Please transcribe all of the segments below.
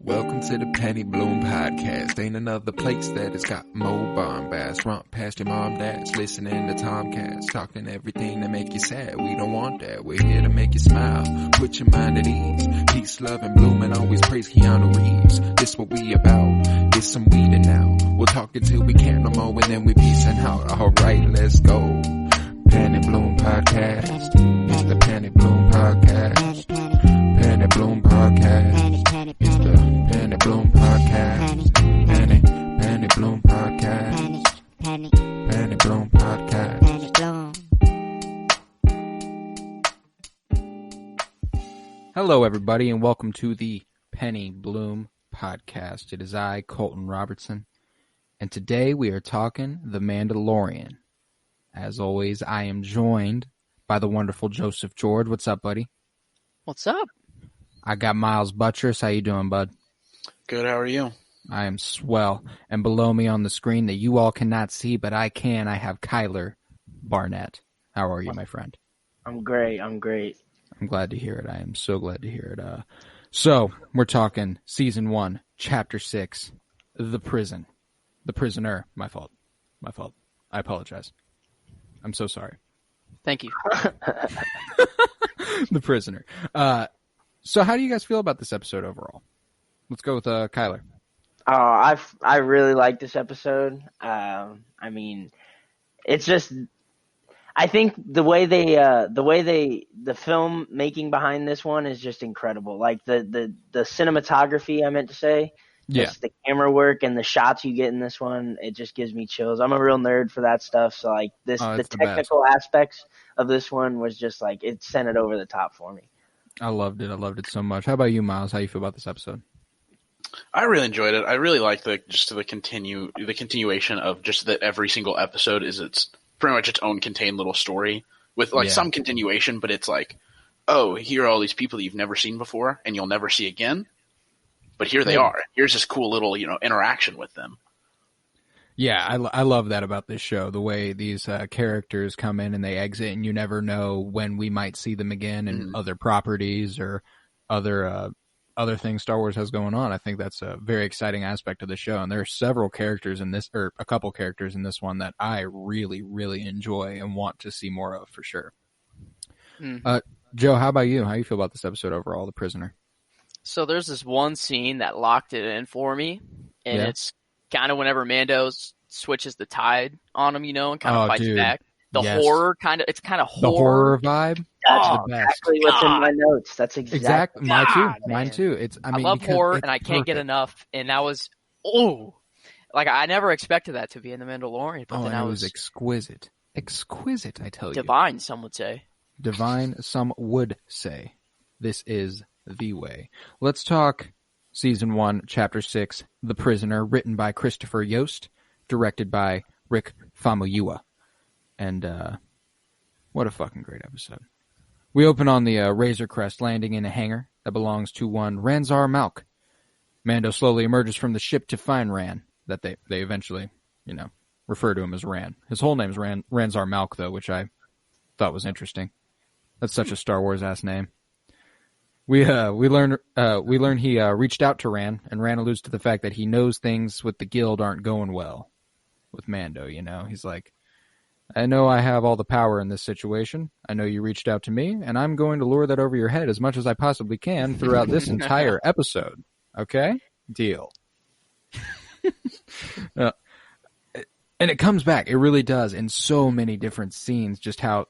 Welcome to the Penny Bloom Podcast. Ain't another place that has got more bombast. Romp past your mom, dad's listening to Tomcats. Talking everything that make you sad. We don't want that. We're here to make you smile. Put your mind at ease. Peace, love, and bloom, and always praise Keanu Reeves. This what we about. This some weeding now. We'll talk until we can't no more, and then we peacing out. Alright, let's go. Penny Bloom Podcast. It's the Penny Bloom Podcast. Penny Bloom Podcast. It's the Penny Bloom Podcast. Penny Bloom Podcast. Penny Bloom Podcast. Hello, everybody, and welcome to the Penny Bloom Podcast. It is I, Colton Robertson, and today we are talking The Mandalorian. As always, I am joined by the wonderful Joseph George. What's up, buddy? What's up? I got Miles Buttress. How you doing, bud? Good, how are you? I am swell. And below me on the screen that you all cannot see, but I can, I have Kyler Barnett. How are you, my friend? I'm great. I'm glad to hear it. I am so glad to hear it. So, we're talking Season 1, Chapter 6, The Prison. The Prisoner. My fault. I apologize. I'm so sorry. Thank you. The Prisoner. So how do you guys feel about this episode overall? Let's go with Kyler. I really like this episode. I mean, it's just, I think the film making behind this one is just incredible. Like the cinematography, I meant to say. Yeah. Just the camera work and the shots you get in this one, it just gives me chills. I'm a real nerd for that stuff. So like the technical aspects of this one was just like, it sent it over the top for me. I loved it so much. How about you, Miles? How you feel about this episode? I really enjoyed it. I really like the continuation of just that every single episode is it's pretty much its own contained little story with some continuation, but it's like, oh, here are all these people that you've never seen before and you'll never see again. But here they are. Here's this cool little, interaction with them. Yeah, I love that about this show, the way these characters come in and they exit, and you never know when we might see them again in other properties or other things Star Wars has going on. I think that's a very exciting aspect of the show, and there are several characters in this, or a couple characters in this one that I really, really enjoy and want to see more of for sure. Joe, how about you? How do you feel about this episode overall, The Prisoner? So there's this one scene that locked it in for me, and it's kind of whenever Mando switches the tide on him, and kind of fights back. The horror it's kind of horror. The horror vibe. That's exactly what's in my notes. That's exactly mine too. I love horror, and I can't get enough. And that was I never expected that to be in The Mandalorian, but then I was exquisite. Exquisite, I tell you. Divine, some would say. Divine, some would say. This is the way. Let's talk Season 1, Chapter 6, The Prisoner, written by Christopher Yost, directed by Rick Famuyiwa. And what a fucking great episode. We open on the Razor Crest landing in a hangar that belongs to one Ranzar Malk. Mando slowly emerges from the ship to find Ran, that they eventually, refer to him as Ran. His whole name's Ranzar Malk, though, which I thought was interesting. That's such a Star Wars-ass name. We learn he reached out to Ran, and Ran alludes to the fact that he knows things with the guild aren't going well with Mando, He's like, I know I have all the power in this situation. I know you reached out to me, and I'm going to lure that over your head as much as I possibly can throughout this entire episode. Okay? Deal. And it comes back. It really does in so many different scenes, just how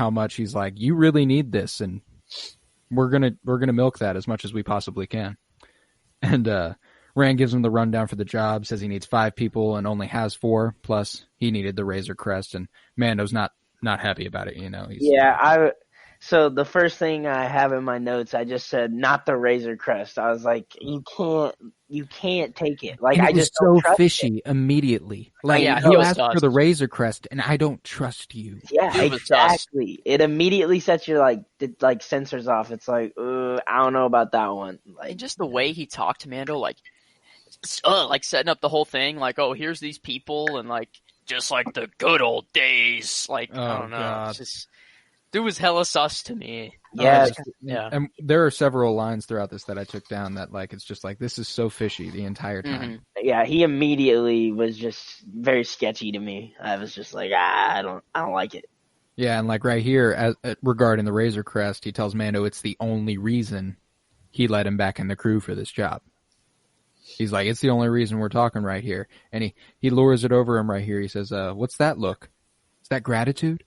much he's like, you really need this, and we're gonna milk that as much as we possibly can. And Rand gives him the rundown for the job, says he needs 5 people and only has 4, plus he needed the Razor Crest, and Mando's not happy about it, So the first thing I have in my notes, I just said, not the Razor Crest. I was like, you can't take it. Like, and I just don't trust fishy it. Immediately. Like, you asked for the Razor Crest, and I don't trust you. Yeah, exactly. It immediately sets your sensors off. It's like, I don't know about that one. Like, and just the way he talked to Mando, like setting up the whole thing, like, oh, here's these people, and just like the good old days. Like, I don't know. It's just, dude was hella sus to me. Yeah, And there are several lines throughout this that I took down that like it's just like this is so fishy the entire time. Mm-hmm. Yeah, he immediately was just very sketchy to me. I was just like, I don't like it. Yeah, and like right here, regarding the Razor Crest, he tells Mando it's the only reason he let him back in the crew for this job. He's like, it's the only reason we're talking right here. And he lures it over him right here. He says, what's that look? Is that gratitude?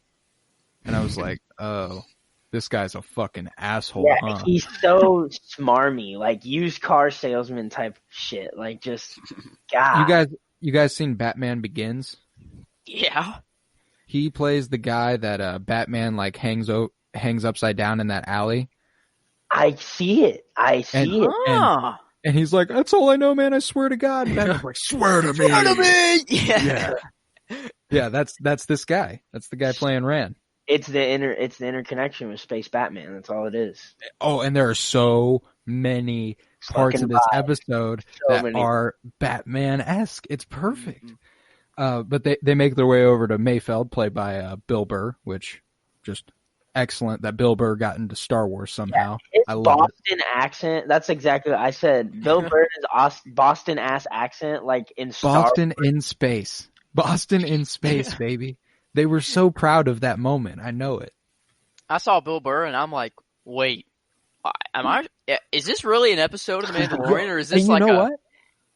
And I was like, oh, this guy's a fucking asshole, yeah, huh? He's so smarmy, like used car salesman type shit. Like just, God. You guys seen Batman Begins? Yeah. He plays the guy that Batman like hangs upside down in that alley. I see it. And he's like, that's all I know, man. I swear to God. And Batman's like, swear to me. Swear to me. Yeah. Yeah, that's this guy. That's the guy playing Rand. It's the interconnection with Space Batman. That's all it is. Oh, and there are so many parts of this episode that are Batman-esque. It's perfect. Mm-hmm. But they make their way over to Mayfeld, played by Bill Burr, which just excellent that Bill Burr got into Star Wars somehow. Yeah, I love Boston accent. That's exactly what I said. Bill Burr's Boston ass accent, like in Boston in space. Boston in space, baby. They were so proud of that moment. I know it. I saw Bill Burr and I'm like, wait, is this really an episode of The Mandalorian, or is this like what?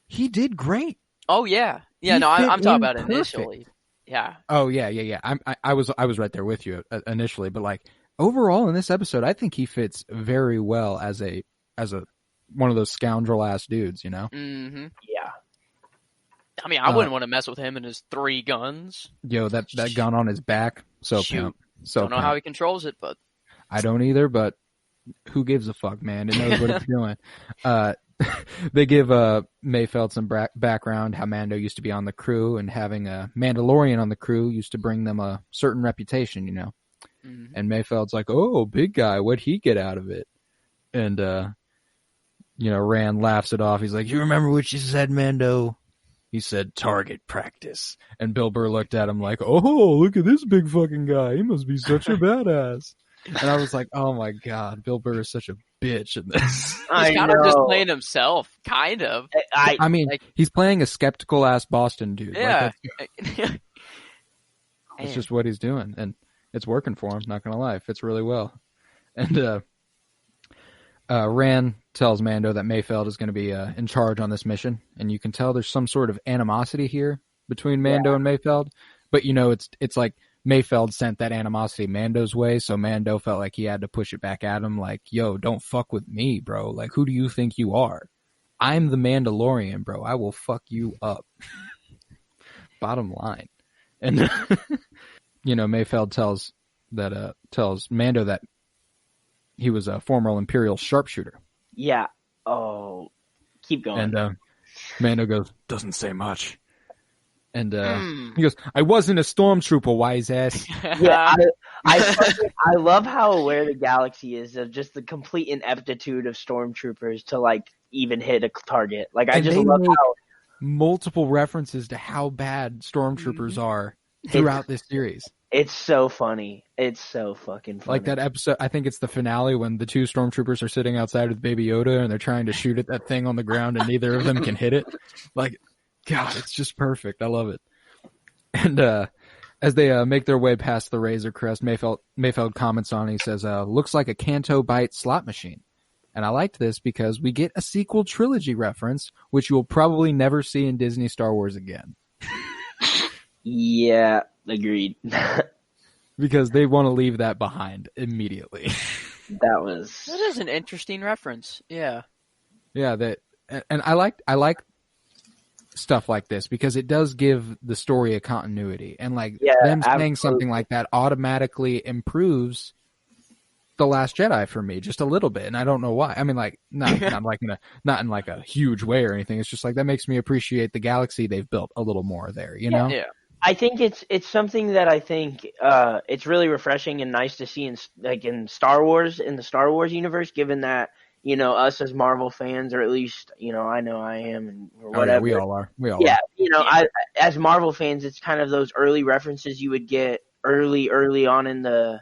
He did great. Oh yeah. Yeah, no, I'm talking about initially. Yeah. Oh yeah. I was right there with you initially, but like overall in this episode, I think he fits very well as a one of those scoundrel ass dudes, you know? Mm-hmm. Yeah. I mean, I wouldn't want to mess with him and his 3 guns. Yo, that gun on his back, so pimp. So don't know how he controls it, but I don't either. But who gives a fuck, man? It knows what it's doing. They give Mayfeld some background how Mando used to be on the crew, and having a Mandalorian on the crew used to bring them a certain reputation, you know. Mm-hmm. And Mayfeld's like, "Oh, big guy, what'd he get out of it?" And Rand laughs it off. He's like, "You remember what you said, Mando?" He said, "Target practice." And Bill Burr looked at him like, "Oh, look at this big fucking guy. He must be such a badass." And I was like, "Oh my God, Bill Burr is such a bitch in this." He's kind of just playing himself, kind of. I mean, he's playing a skeptical ass Boston dude. Yeah, it's just what he's doing, and it's working for him. Not gonna lie, it fits really well. And Rand tells Mando that Mayfeld is going to be in charge on this mission, and you can tell there's some sort of animosity here between Mando and Mayfeld. But it's like Mayfeld sent that animosity Mando's way, so Mando felt like he had to push it back at him, like, "Yo, don't fuck with me, bro. Like, who do you think you are? I'm the Mandalorian, bro. I will fuck you up." Bottom line. And Mayfeld tells Mando that he was a former Imperial sharpshooter. Yeah. Oh, keep going. And Mando goes, "Doesn't say much." And he goes, "I wasn't a stormtrooper, wise ass." Yeah, I love how aware the galaxy is of just the complete ineptitude of stormtroopers to like even hit a target. Like I just love how multiple references to how bad stormtroopers are throughout this series. It's so funny. It's so fucking funny. Like that episode, I think it's the finale when the 2 stormtroopers are sitting outside with Baby Yoda and they're trying to shoot at that thing on the ground and neither of them can hit it. Like, God, it's just perfect. I love it. And as they make their way past the Razor Crest, Mayfeld comments on it. He says, "Looks like a Canto Bight slot machine." And I liked this because we get a sequel trilogy reference, which you will probably never see in Disney Star Wars again. Yeah, agreed. Because they want to leave that behind immediately. That is an interesting reference. Yeah. Yeah, and I like stuff like this because it does give the story a continuity, and like them saying something like that automatically improves The Last Jedi for me just a little bit, and I don't know why. I mean, like not in like a huge way or anything. It's just like that makes me appreciate the galaxy they've built a little more there, you know? Yeah. I think it's something that I think it's really refreshing and nice to see in Star Wars, in the Star Wars universe, given that, us as Marvel fans, or at least, I know I am, or whatever. Oh, yeah, we all are. Yeah, as Marvel fans, it's kind of those early references you would get early on in the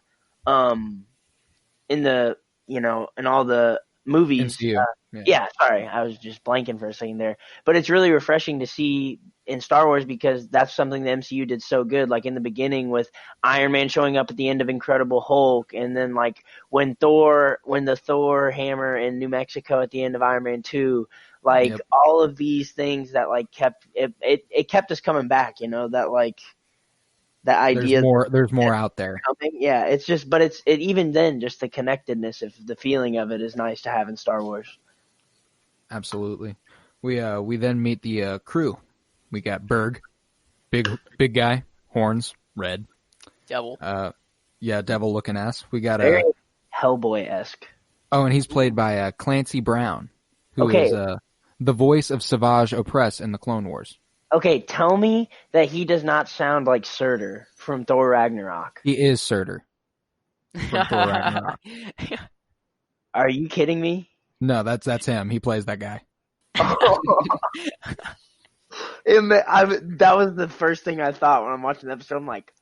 in all the movies. Yeah, sorry, I was just blanking for a second there. But it's really refreshing to see in Star Wars because that's something the MCU did so good. Like in the beginning with Iron Man showing up at the end of Incredible Hulk, and then like when the Thor hammer in New Mexico at the end of Iron Man 2, like all of these things that like kept it kept us coming back. That like that idea. There's more out there. Yeah, it's just, but it even then, just the connectedness of the feeling of it is nice to have in Star Wars. Absolutely. We then meet the crew. We got Berg, big guy, horns, red. Devil. Devil looking ass. We got very Hellboy-esque. Oh, and he's played by Clancy Brown, who is the voice of Savage Opress in the Clone Wars. Okay, tell me that he does not sound like Surtur from Thor Ragnarok. He is Surtur from Thor Ragnarok. Are you kidding me? No, that's him. He plays that guy. That was the first thing I thought when I'm watching the episode. I'm like,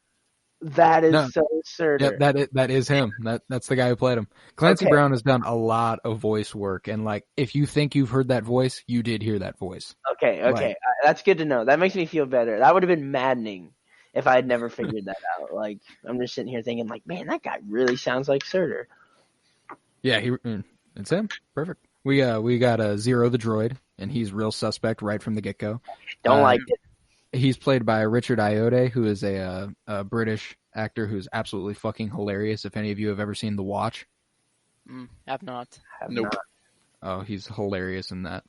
that is so Surtur. Yeah, that is him. That's the guy who played him. Clancy Brown has done a lot of voice work, and like, if you think you've heard that voice, you did hear that voice. Okay, that's good to know. That makes me feel better. That would have been maddening if I had never figured that out. Like, I'm just sitting here thinking, like, man, that guy really sounds like Surtur. Yeah, it's him. Perfect. We got Zero the droid, and he's real suspect right from the get go. Don't like it. He's played by Richard Ayoade, who is a British actor who's absolutely fucking hilarious. If any of you have ever seen The Watch, have not. Nope. Oh, he's hilarious in that.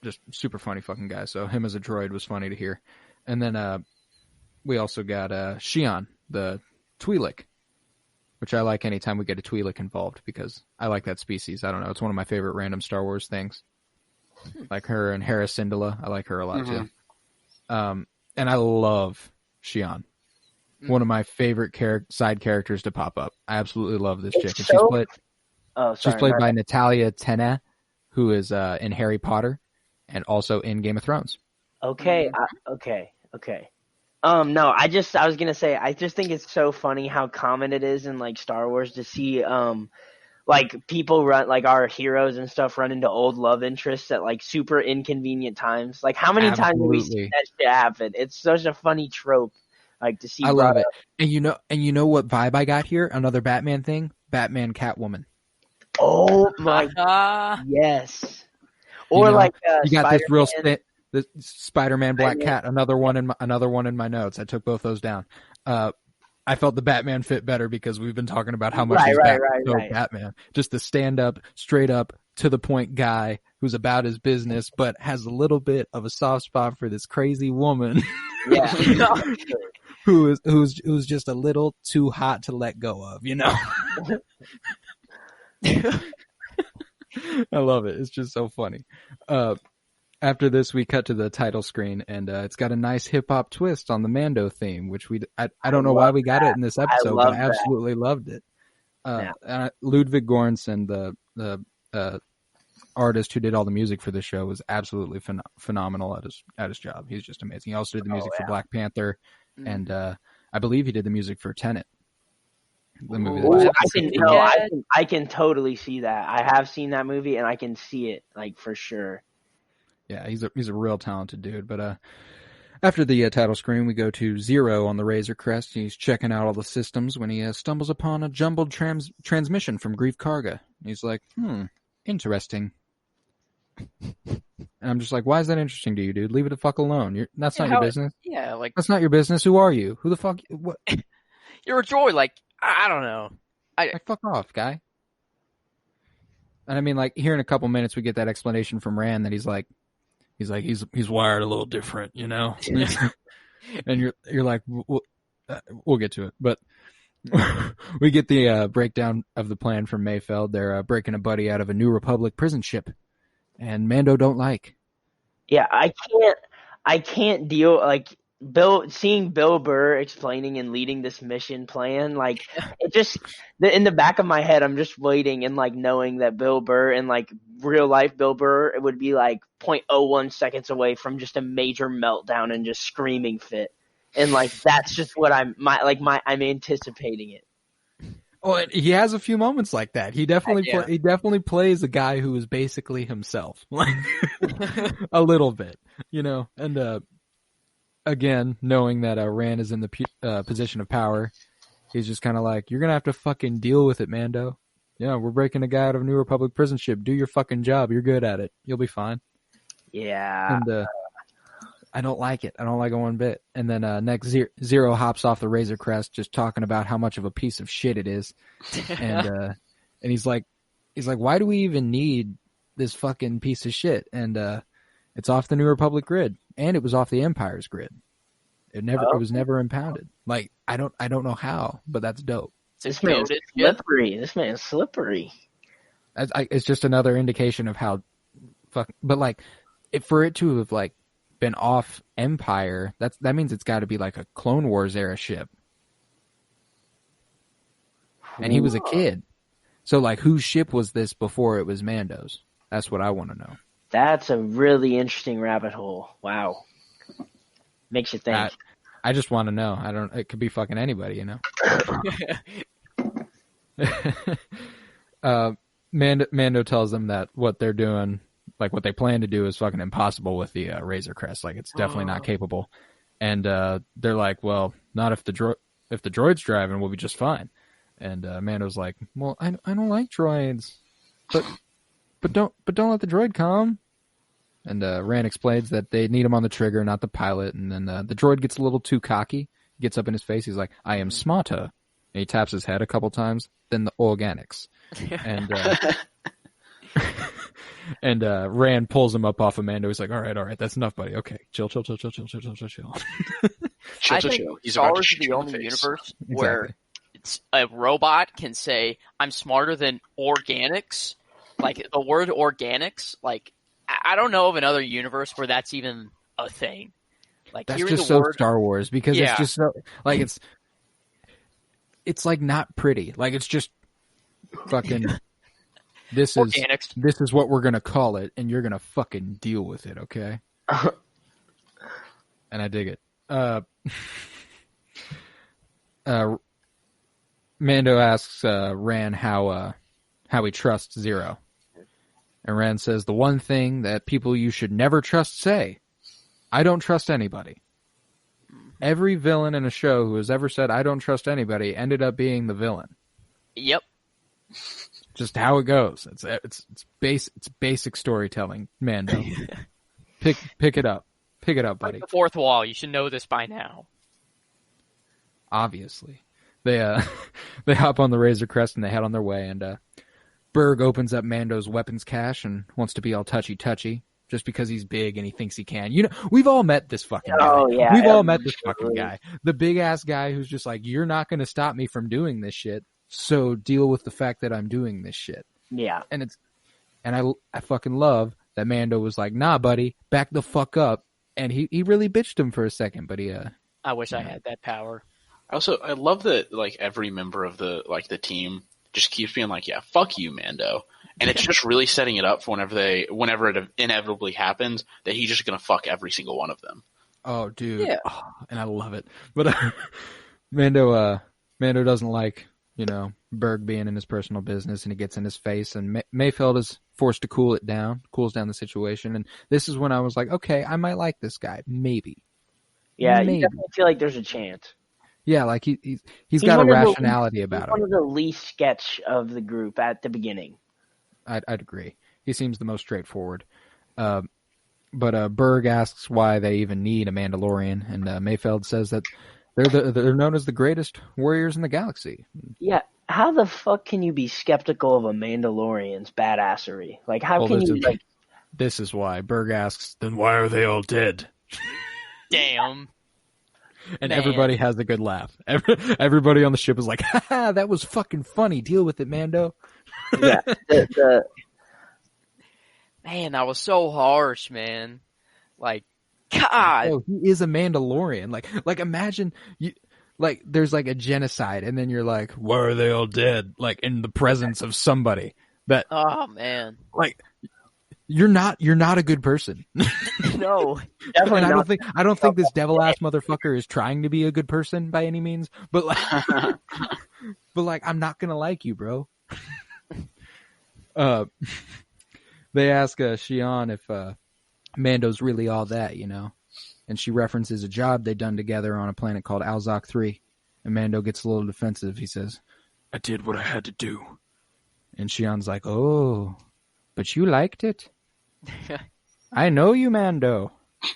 Just super funny fucking guy. So him as a droid was funny to hear. And then we also got Xi'an, the Twi'lek, which I like anytime we get a Twi'lek involved because I like that species. I don't know. It's one of my favorite random Star Wars things. Like her and Hera Syndulla. I like her a lot too. And I love Xi'an. One of my favorite side characters to pop up. I absolutely love this chick. And she's played by Natalia Tena, who is in Harry Potter and also in Game of Thrones. Okay. No, I was gonna say, I just think it's so funny how common it is in like Star Wars to see like people run, like our heroes and stuff run into old love interests at like super inconvenient times. Like how many times do we see that shit happen? It's such a funny trope, like to see. I love it. And you know what vibe I got here? Another Batman thing. Batman Catwoman. Oh my god! Yes. Or like you got Spider-Man. this real the Spider-Man Black Cat. Another one in my notes. I took both those down. I felt the Batman fit better because we've been talking about how much he's Batman. Just the stand up, straight up, to the point guy who's about his business, but has a little bit of a soft spot for this crazy woman. Yeah. who's just a little too hot to let go of, I love it. It's just so funny. After this, we cut to the title screen, and it's got a nice hip-hop twist on the Mando theme, which I don't know why we got it in this episode, but I absolutely loved it. Ludwig Göransson, the artist who did all the music for the show, was absolutely phenomenal at his job. He's just amazing. He also did the music for Black Panther, and I believe he did the music for Tenet. The movie. I can totally see that. I have seen that movie, and I can see it like for sure. Yeah, he's a real talented dude. But after the title screen, we go to Zero on the Razor Crest. He's checking out all the systems when he stumbles upon a jumbled transmission from Grief Karga. He's like, interesting. And I'm just like, why is that interesting to you, dude? Leave it the fuck alone. That's not your business. Yeah, like that's not your business. Who are you? Who the fuck? What? You're a droid. Like, I don't know. Like, fuck off, guy. And I mean, like, here in a couple minutes, we get that explanation from Rand that he's wired a little different, and you're like, we'll get to it, but we get the breakdown of the plan from Mayfeld. They're breaking a buddy out of a New Republic prison ship, and Mando don't like. Yeah, I can't deal like seeing Bill Burr explaining and leading this mission plan. Like it just in the back of my head, I'm just waiting and like knowing that Bill Burr and like real life Bill Burr, it would be like 0.01 seconds away from just a major meltdown and just screaming fit. And like that's just what I'm anticipating it. Oh, he has a few moments like that. He definitely plays a guy who is basically himself, like a little bit, And again, knowing that Rand is in the position of power, he's just kind of like, "You're gonna have to fucking deal with it, Mando. Yeah, we're breaking a guy out of a New Republic prison ship. Do your fucking job. You're good at it. You'll be fine." Yeah. And I don't like it. I don't like it one bit. And then next, Zero hops off the Razor Crest, just talking about how much of a piece of shit it is. And he's like, why do we even need this fucking piece of shit? And it's off the New Republic grid, and it was off the Empire's grid. It was never impounded. Like, I don't know how, but that's dope. This man's slippery. This man's slippery. It's just another indication of how but like, for it to have like been off Empire, that means it's got to be like a Clone Wars era ship. And he was a kid. So like, whose ship was this before it was Mando's? That's what I want to know. That's a really interesting rabbit hole. Wow. Makes you think. I just want to know. It could be fucking anybody, Mando tells them that what they're doing, like what they plan to do, is fucking impossible with the Razor Crest. Like, it's definitely not capable. And they're like, well, not if the droid's driving, we'll be just fine. And Mando's like, well, I don't like droids, but don't let the droid come. And Rand explains that they need him on the trigger, not the pilot. And then the droid gets a little too cocky, gets up in his face. He's like, I am smarter. And he taps his head a couple times. Then the organics. And Rand pulls him up off of Mando. He's like, all right, that's enough, buddy. Okay, chill. I think Star Wars is the only universe where a robot can say, I'm smarter than organics. Like, the word organics, like, I don't know of another universe where that's even a thing. Like, that's just so Star Wars, because it's just so, like, it's like not pretty. Like, it's just fucking this is what we're gonna call it, and you're gonna fucking deal with it, okay? And I dig it. Mando asks Rand how he trusts Zero. And Rand says, the one thing that people you should never trust say, I don't trust anybody. Every villain in a show who has ever said, I don't trust anybody, ended up being the villain. Yep. Just how it goes. It's basic storytelling, Mando. Pick it up. Pick it up, buddy. Like the fourth wall. You should know this by now. Obviously. They hop on the Razor Crest and they head on their way, and Berg opens up Mando's weapons cache and wants to be all touchy just because he's big and he thinks he can. We've all met this fucking guy. Oh, yeah. We've all met this fucking guy. The big ass guy who's just like, you're not going to stop me from doing this shit, so deal with the fact that I'm doing this shit. Yeah. And I fucking love that Mando was like, nah, buddy, back the fuck up. And he really bitched him for a second, but I wish I had that power. I love that, like, every member of the team just keeps being like, yeah, fuck you, Mando. And it's just really setting it up for whenever it inevitably happens, that he's just going to fuck every single one of them. Oh, dude. Yeah. Oh, and I love it. But Mando doesn't like, Berg being in his personal business, and he gets in his face, and Mayfeld is forced to cools down the situation. And this is when I was like, okay, I might like this guy. Maybe. Yeah, you definitely feel like there's a chance. Yeah, like he's got a rationality about him. He's one of the least sketch of the group at the beginning. I'd agree. He seems the most straightforward. But Berg asks why they even need a Mandalorian, and Mayfeld says that they're known as the greatest warriors in the galaxy. Yeah, how the fuck can you be skeptical of a Mandalorian's badassery? Like, how can you like? This is why Berg asks. Then why are they all dead? Damn. And Man. Everybody has a good laugh. Everybody on the ship is like, ha, that was fucking funny. Deal with it, Mando. Yeah. Man, that was so harsh, man. Like, God. Oh, he is a Mandalorian. Like imagine there's like a genocide, and then you're like, why are they all dead? Like, in the presence of somebody that. Oh man. Like, you're not a good person. No, definitely not. I don't think this devil ass motherfucker is trying to be a good person by any means. But like, But like, I'm not gonna like you, bro. They ask Shion if Mando's really all that, you know, and she references a job they done together on a planet called Alzok 3, and Mando gets a little defensive. He says, "I did what I had to do," and Shion's like, "Oh, but you liked it. I know you, Mando.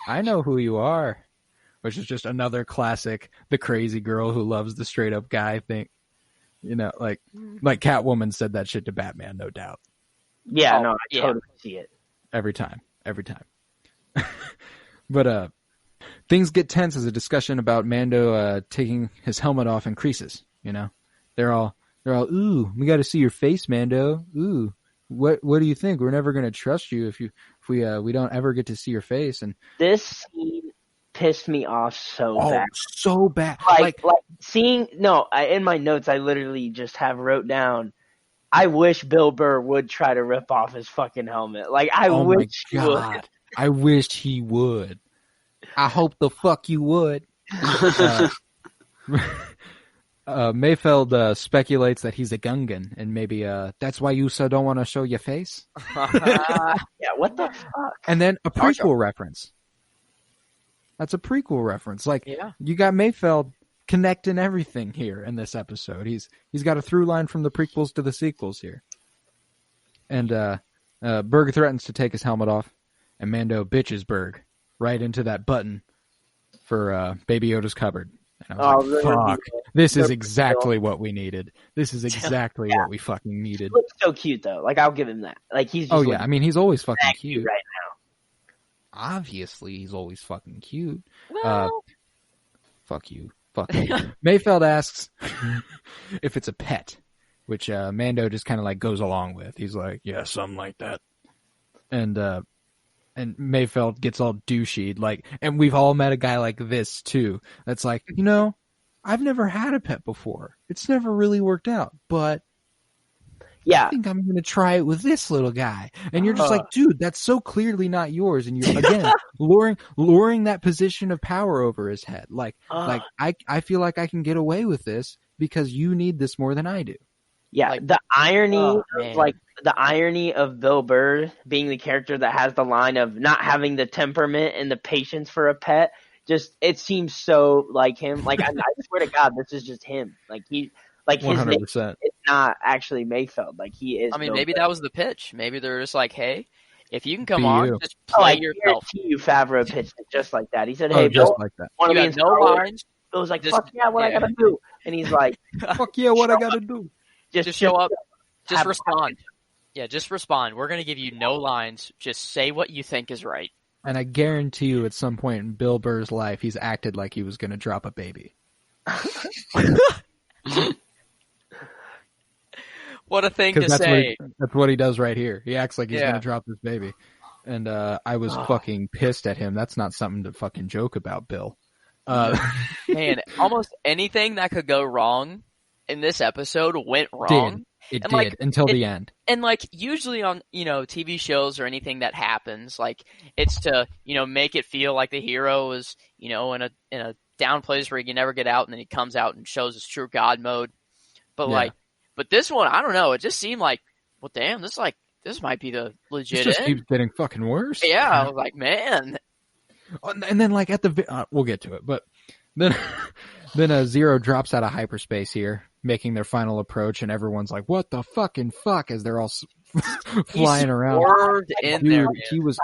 I know who you are," which is just another classic, the crazy girl who loves the straight up guy thing. You know, like Catwoman said that shit to Batman, no doubt. Yeah, no, I totally see it. Every time. But things get tense as a discussion about Mando taking his helmet off increases. You know, they're all, "Ooh, we got to see your face, Mando. Ooh, what do you think? We're never gonna trust you if we don't ever get to see your face." And this scene pissed me off bad. So bad. Like seeing in my notes I literally just have wrote down, I wish Bill Burr would try to rip off his fucking helmet. Like I wish he would. I wished he would. I hope the fuck you would. Mayfeld speculates that he's a Gungan, and maybe that's why you so don't want to show your face. Yeah, what the fuck? And then a prequel reference. That's a prequel reference. Like, you got Mayfeld connecting everything here in this episode. He's got a through line from the prequels to the sequels here. And Berg threatens to take his helmet off, and Mando bitches Berg right into that button for Baby Yoda's cupboard. And I was like, fuck, this is exactly what we needed. This is exactly what we fucking needed. He looks so cute, though. Like, I'll give him that. Like, he's just I mean, he's always fucking cute. Right now. Obviously, he's always fucking cute. Well. Fuck you. Mayfeld asks if it's a pet, which Mando just kind of like goes along with. He's like, yeah, something like that. And Mayfeld gets all douchey, like, and we've all met a guy like this too. That's like, you know, I've never had a pet before. It's never really worked out, but I think I'm going to try it with this little guy. And you're just like, dude, that's so clearly not yours. And you're, again, luring that position of power over his head. Like I feel like I can get away with this because you need this more than I do. Yeah, like, the irony of Bill Burr being the character that has the line of not having the temperament and the patience for a pet, just, it seems so like him. Like, I swear to God, this is just him. Like, his 100%. Name is not actually Mayfeld. Like, he is. I mean, maybe that was the pitch. Maybe they're just like, hey, if you can come on, just play yourself. You, Favreau pitched it just like that. He said, hey, Bill, like that. Want to be in no lines? Bill was like, fuck yeah, what I gotta do? And he's like, fuck yeah, what I gotta do? Just show up. Just respond. Yeah, just respond. We're going to give you no lines. Just say what you think is right. And I guarantee you at some point in Bill Burr's life, he's acted like he was going to drop a baby. What a thing to say. That's what he does right here. He acts like he's going to drop this baby. And I was fucking pissed at him. That's not something to fucking joke about, Bill. Man, almost anything that could go wrong in this episode went wrong. It did until the end. And like usually on, TV shows or anything that happens, like it's to, make it feel like the hero is, in a down place where he can never get out, and then he comes out and shows his true God mode. But but this one, I don't know, it just seemed like, well, damn, this might be the legit end. It just keeps getting fucking worse. Yeah, I was like, man. And then like at the we'll get to it, but then Zero drops out of hyperspace here, making their final approach, and everyone's like, "What the fucking fuck?" As they're all flying around. Dude, he was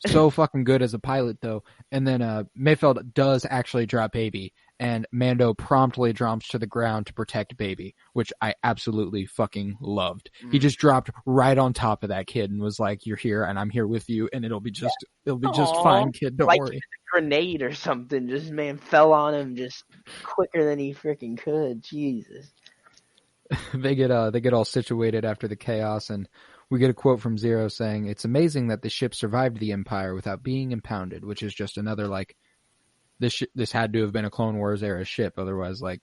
so fucking good as a pilot, though. And then Mayfeld does actually drop Baby, and Mando promptly drops to the ground to protect Baby, which I absolutely fucking loved. He just dropped right on top of that kid and was like, "You're here, and I'm here with you, and it'll be just fine, kid. Don't worry." Grenade or something, just man fell on him just quicker than he freaking could. Jesus. They get all situated after the chaos, and we get a quote from Zero saying, "It's amazing that the ship survived the Empire without being impounded," which is just another like this had to have been a Clone Wars era ship, otherwise like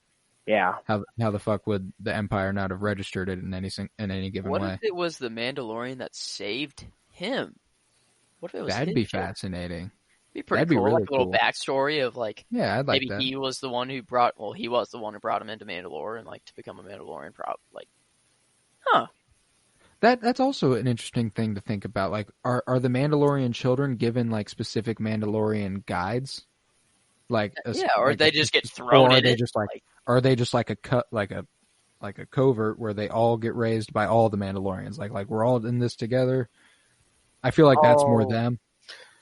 how the fuck would the Empire not have registered it in any given way? What if it was the Mandalorian that saved him? What if it was That'd be fascinating. Be pretty That'd be cool, really like a little cool. backstory of like Yeah, I'd like maybe that. he was the one who brought him into Mandalore and like to become a Mandalorian. That's also an interesting thing to think about. Like, are the Mandalorian children given like specific Mandalorian guides? Like, or they just get thrown or are in they it. just are they just like a covert where they all get raised by all the Mandalorians? Like we're all in this together. I feel like that's more them.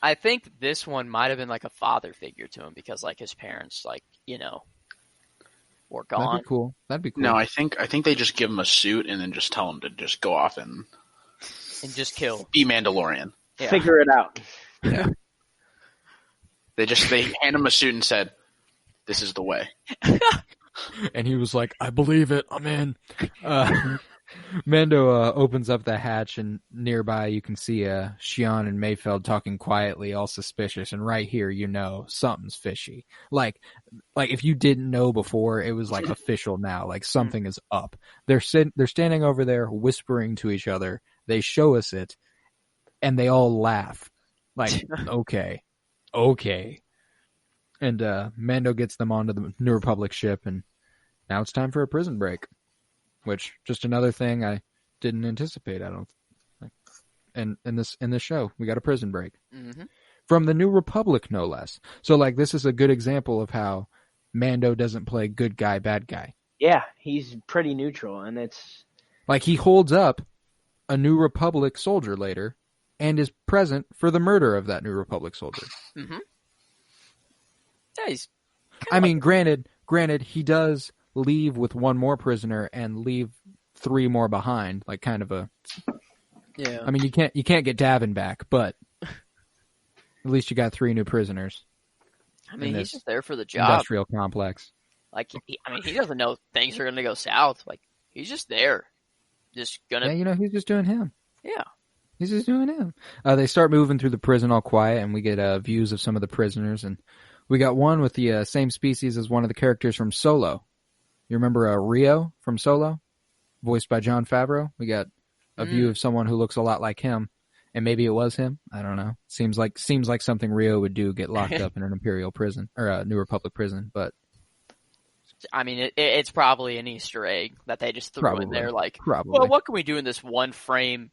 I think this one might have been like a father figure to him because like his parents were gone. That'd be cool. No, I think they just give him a suit and then just tell him to just go off and just kill. Be Mandalorian. Yeah. Figure it out. Yeah. They hand him a suit and said, "This is the way." And he was like, "I believe it. I'm in." Mando opens up the hatch, and nearby you can see Shion and Mayfeld talking quietly, all suspicious. And right here, something's fishy. Like if you didn't know before, it was like official now. Like something is up. They're standing over there whispering to each other. They show us it, and they all laugh. Like okay. And Mando gets them onto the New Republic ship, and now it's time for a prison break. Which just another thing I didn't anticipate. I don't think. And in this show, we got a prison break from the New Republic, no less. So like this is a good example of how Mando doesn't play good guy, bad guy. Yeah, he's pretty neutral, and it's like he holds up a New Republic soldier later, and is present for the murder of that New Republic soldier. Mm-hmm. Yeah, I mean, granted, he does leave with one more prisoner and leave 3 more behind, like kind of a. Yeah. I mean, you can't get Davin back, but at least you got 3 new prisoners. I mean, he's just there for the job. Industrial complex. Like, he doesn't know things are going to go south. Like, he's just there, just gonna. Yeah, he's just doing him. Yeah. He's just doing him. They start moving through the prison all quiet, and we get views of some of the prisoners, and we got one with the same species as one of the characters from Solo. You remember Rio from Solo, voiced by Jon Favreau? We got a view of someone who looks a lot like him, and maybe it was him. I don't know. Seems like something Rio would do, get locked up in an Imperial prison or a New Republic prison. But I mean, it's probably an Easter egg that they just threw in there. Like, well, what can we do in this one frame,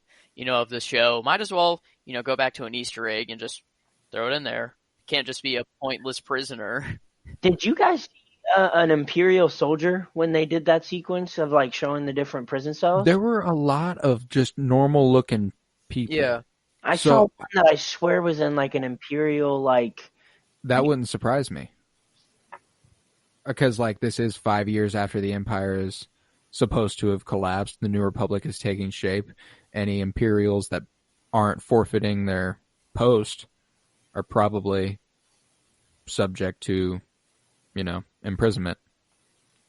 of the show? Might as well, go back to an Easter egg and just throw it in there. Can't just be a pointless prisoner. Did you guys see an Imperial soldier when they did that sequence of like showing the different prison cells? There were a lot of just normal looking people. Yeah. I saw one that I swear was in like an Imperial like. That wouldn't surprise me. Because like this is 5 years after the Empire is supposed to have collapsed. The New Republic is taking shape. Any Imperials that aren't forfeiting their post are probably subject to, imprisonment.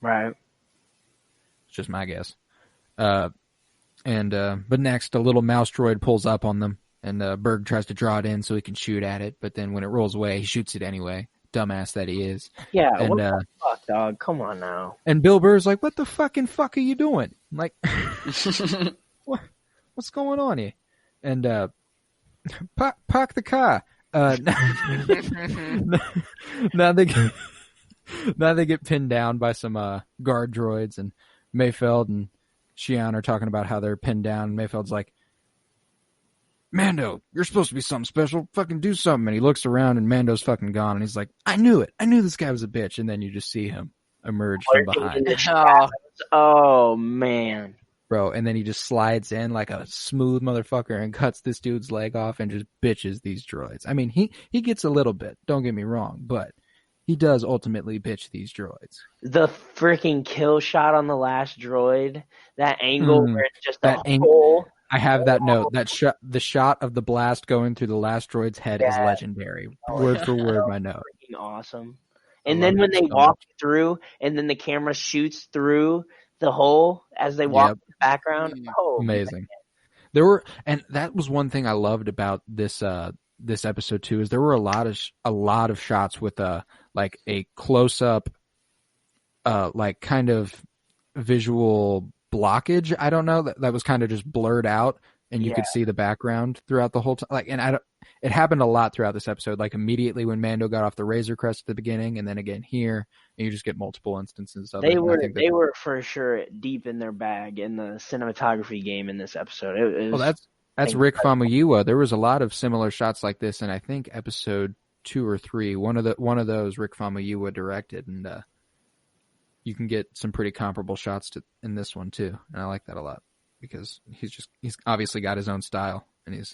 Right. It's just my guess. But next, a little mouse droid pulls up on them, and Berg tries to draw it in so he can shoot at it, but then when it rolls away, he shoots it anyway. Dumbass that he is. Yeah, and, what the fuck, dog? Come on now. And Bill Burr's like, what the fucking fuck are you doing? I'm like, what's going on here? And park the car. Now they get pinned down by some guard droids, and Mayfeld and Shion are talking about how they're pinned down. And Mayfeld's like, Mando, you're supposed to be something special. Fucking do something. And he looks around, and Mando's fucking gone. And he's like, I knew it. I knew this guy was a bitch. And then you just see him emerge from behind. Oh man. Bro, and then he just slides in like a smooth motherfucker and cuts this dude's leg off and just bitches these droids. I mean, he gets a little bit, don't get me wrong, but he does ultimately bitch these droids. The freaking kill shot on the last droid, that angle where it's just a hole. I have that note. That the shot of the blast going through the last droid's head is legendary. Word for word, my note. Freaking awesome. And then when they walk through, and then the camera shoots through the hole as they walk in the background. Oh, amazing. Man. That was one thing I loved about this episode too, is there were a lot of shots with like a close up, like kind of visual blockage. I don't know, that was kind of just blurred out and you could see the background throughout the whole time. Like, and it happened a lot throughout this episode. Like immediately when Mando got off the Razor Crest at the beginning, and then again here, and you just get multiple instances of it. They were for sure deep in their bag in the cinematography game in this episode. It was that's Rick Famuyiwa. There was a lot of similar shots like this, and I think episode 2 or 3, one of those Rick Famuyiwa directed, and you can get some pretty comparable shots in this one too, and I like that a lot because he's obviously got his own style, and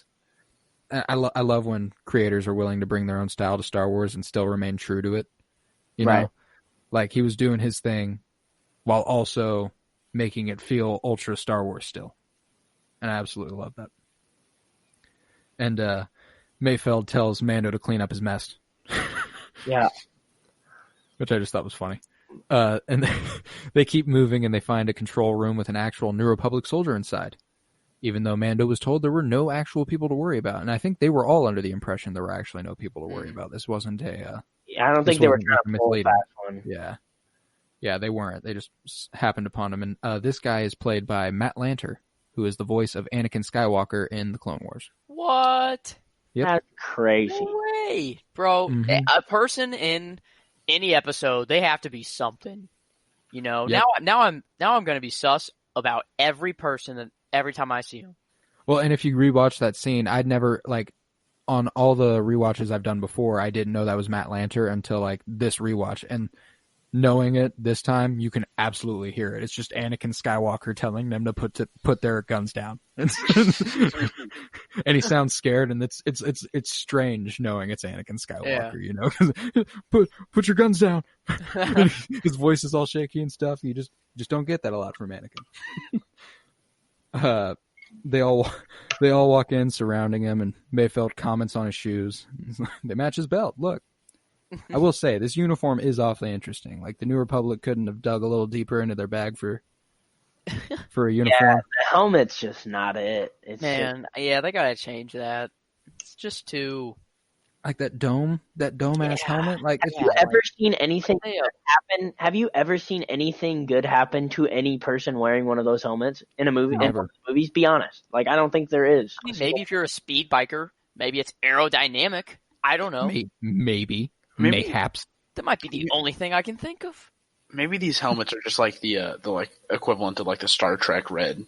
I love when creators are willing to bring their own style to Star Wars and still remain true to it. You know, like he was doing his thing while also making it feel ultra Star Wars still, and I absolutely love that. And Mayfeld tells Mando to clean up his mess. Yeah. Which I just thought was funny. And they keep moving and they find a control room with an actual New Republic soldier inside. Even though Mando was told there were no actual people to worry about. And I think they were all under the impression there were actually no people to worry about. This wasn't a... I don't think they were trying to pull a fast one. Yeah. Yeah, they weren't. They just happened upon him. And this guy is played by Matt Lanter, who is the voice of Anakin Skywalker in the Clone Wars. What? Yep. That's crazy. No way, bro. Mm-hmm. A person in any episode, they have to be something. You know. Yep. Now I'm going to be sus about every person every time I see him. Well, and if you rewatch that scene, I'd never on all the rewatches I've done before, I didn't know that was Matt Lanter until this rewatch, and knowing it this time, you can absolutely hear it. It's just Anakin Skywalker telling them to put their guns down, and he sounds scared, and it's strange knowing it's Anakin Skywalker, you know, put your guns down. His voice is all shaky and stuff. You just don't get that a lot from Anakin. They all walk in surrounding him, and Mayfeld comments on his shoes. They match his belt. Look. I will say, this uniform is awfully interesting. Like, the New Republic couldn't have dug a little deeper into their bag for a uniform. Yeah, the helmet's just not it. Yeah, they gotta change that. It's just too... Like that dome-ass helmet? Like, have you ever seen anything good happen? Have you ever seen anything good happen to any person wearing one of those helmets in a movie? Never. In movies, be honest. Like, I don't think there is. I mean, maybe if you're a speed biker, maybe it's aerodynamic. I don't know. Maybe. Mayhaps. That might be the only thing I can think of. Maybe these helmets are just like the equivalent of the Star Trek red.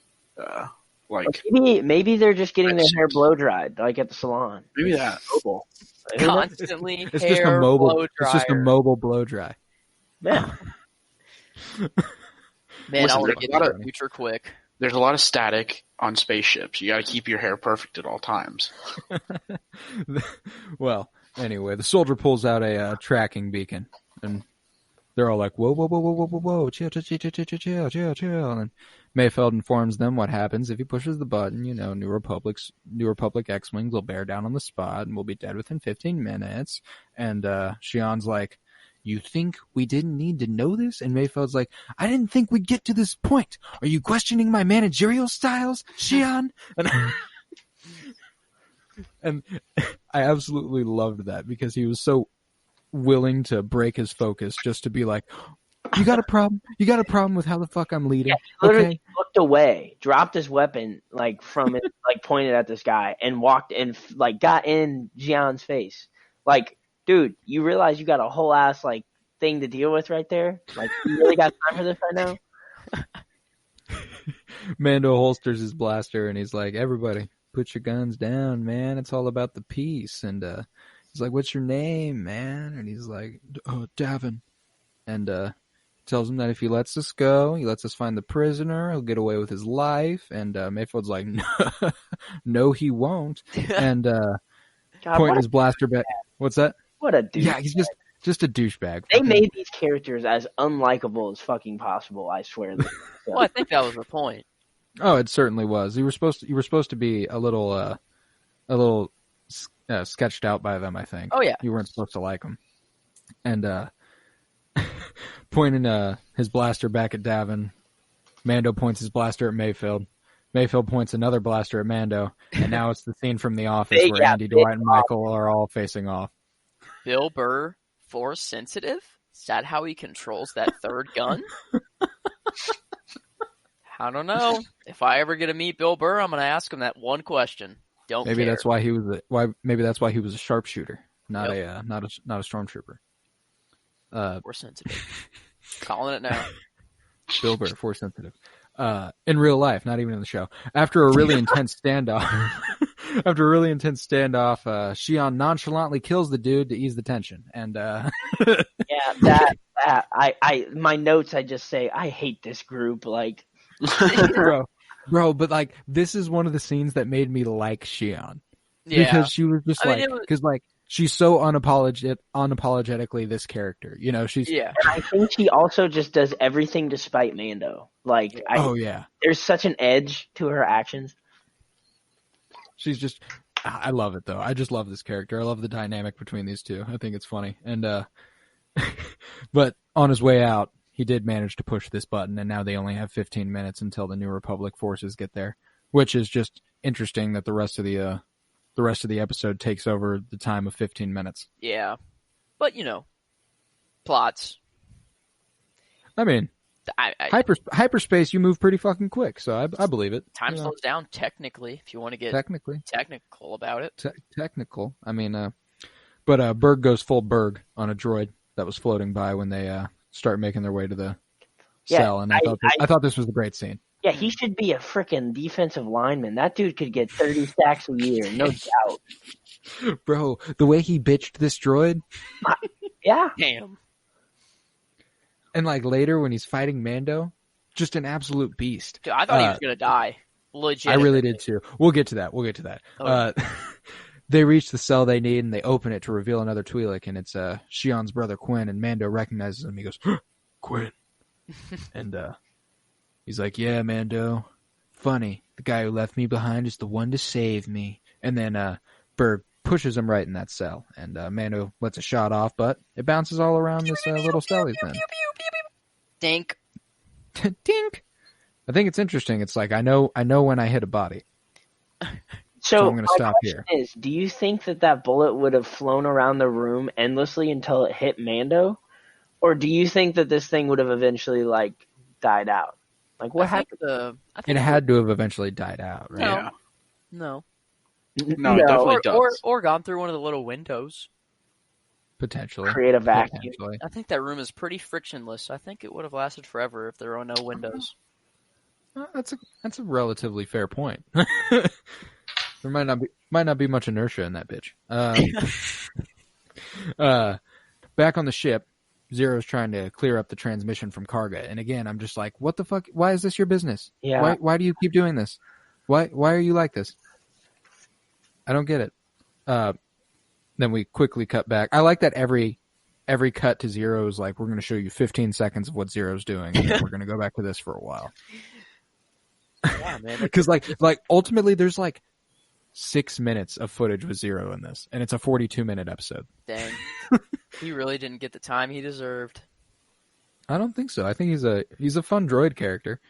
Maybe they're just getting their hair blow dried at the salon. Maybe that. Constantly it's hair just a mobile blow dryer. It's just a mobile blow dry. Yeah. Man, I want to get to the future quick. There's a lot of static on spaceships. You got to keep your hair perfect at all times. Well, anyway, the soldier pulls out a tracking beacon, and they're all like, whoa, whoa, whoa, whoa, whoa, whoa, whoa, chill. And Mayfeld informs them what happens if he pushes the button. You know, New Republic X-Wings will bear down on the spot and we'll be dead within 15 minutes. And Shion's like, you think we didn't need to know this? And Mayfeld's like, I didn't think we'd get to this point. Are you questioning my managerial styles, Shion? And I absolutely loved that because he was so willing to break his focus just to be like, you got a problem? You got a problem with how the fuck I'm leading? Yeah, he literally looked away, dropped his weapon from it, pointed at this guy, and walked and got in Jian's face. Dude, you realize you got a whole ass thing to deal with right there? You really got time for this right now? Mando holsters his blaster and he's like, everybody, put your guns down, man. It's all about the peace. And he's like, what's your name, man? And he's like, Davin. And tells him that if he lets us go, he lets us find the prisoner, he'll get away with his life. And Mayfeld's like, no, he won't. And point his blaster back. What's that? What a douchebag. Yeah, he's just a douchebag. They made these characters as unlikable as fucking possible, I swear. Well, I think that was the point. Oh, it certainly was. You were supposed to be a little sketched out by them, I think. Oh, yeah. You weren't supposed to like them. And pointing his blaster back at Davin, Mando points his blaster at Mayfeld. Mayfeld points another blaster at Mando, and now it's the scene from The Office where Andy, Dwight, and Michael are all facing off. Bill Burr, force sensitive? Is that how he controls that third gun? I don't know. If I ever get to meet Bill Burr, I'm going to ask him that one question. Maybe care. that's why he was maybe that's why he was a sharpshooter, not a stormtrooper. Force sensitive. Calling it now. Bill Burr, force sensitive. In real life, not even in the show. After a really intense standoff, Shion nonchalantly kills the dude to ease the tension. And yeah, my notes, I just say I hate this group. Like, bro, but like this is one of the scenes that made me like Shion. Yeah, because she was just she's so unapologetically this character. You know, she's. Yeah. And I think she also just does everything to spite Mando. Like, there's such an edge to her actions. She's just. I love it though. I just love this character. I love the dynamic between these two. I think it's funny. And but on his way out, he did manage to push this button, and now they only have 15 minutes until the New Republic forces get there, which is just interesting that the rest of the episode takes over the time of 15 minutes. Yeah. But, plots. I mean, hyperspace, you move pretty fucking quick, so I believe it. Time slows down technically, if you want to get technical about it. Technical. I mean, but Berg goes full Berg on a droid that was floating by when they start making their way to the cell, and I thought this was a great scene. Yeah, he should be a freaking defensive lineman. That dude could get 30 sacks a year, no doubt. Bro, the way he bitched this droid. Yeah. Damn. And like later when he's fighting Mando, just an absolute beast. Dude, I thought he was going to die. Legit. I really did too. We'll get to that. Okay. They reach the cell they need, and they open it to reveal another Twi'lek, and it's Shion's brother Quinn, and Mando recognizes him. He goes, Quinn. And he's like, yeah, Mando. Funny. The guy who left me behind is the one to save me. And then Berg pushes him right in that cell, and Mando lets a shot off, but it bounces all around this little cell he's in. Dink. Dink. I think it's interesting. It's like I know when I hit a body. So I'm going to stop here. Do you think that bullet would have flown around the room endlessly until it hit Mando, or do you think that this thing would have eventually died out? Like what happened? It had to have eventually died out, right? No. No, it definitely does. Or gone through one of the little windows. Potentially. Create a vacuum. I think that room is pretty frictionless. I think it would have lasted forever if there were no windows. That's a relatively fair point. There might not be much inertia in that bitch. Back on the ship, Zero's trying to clear up the transmission from Karga, and again, I'm just like, what the fuck? Why is this your business? Yeah. Why do you keep doing this? Why are you like this? I don't get it. Then we quickly cut back. I like that every cut to Zero is like, we're going to show you 15 seconds of what Zero's doing, and then we're going to go back to this for a while. Yeah, man. Because like ultimately, there's 6 minutes of footage with Zero in this, and it's a 42-minute episode. Dang. He really didn't get the time he deserved. I don't think so. I think he's a fun droid character.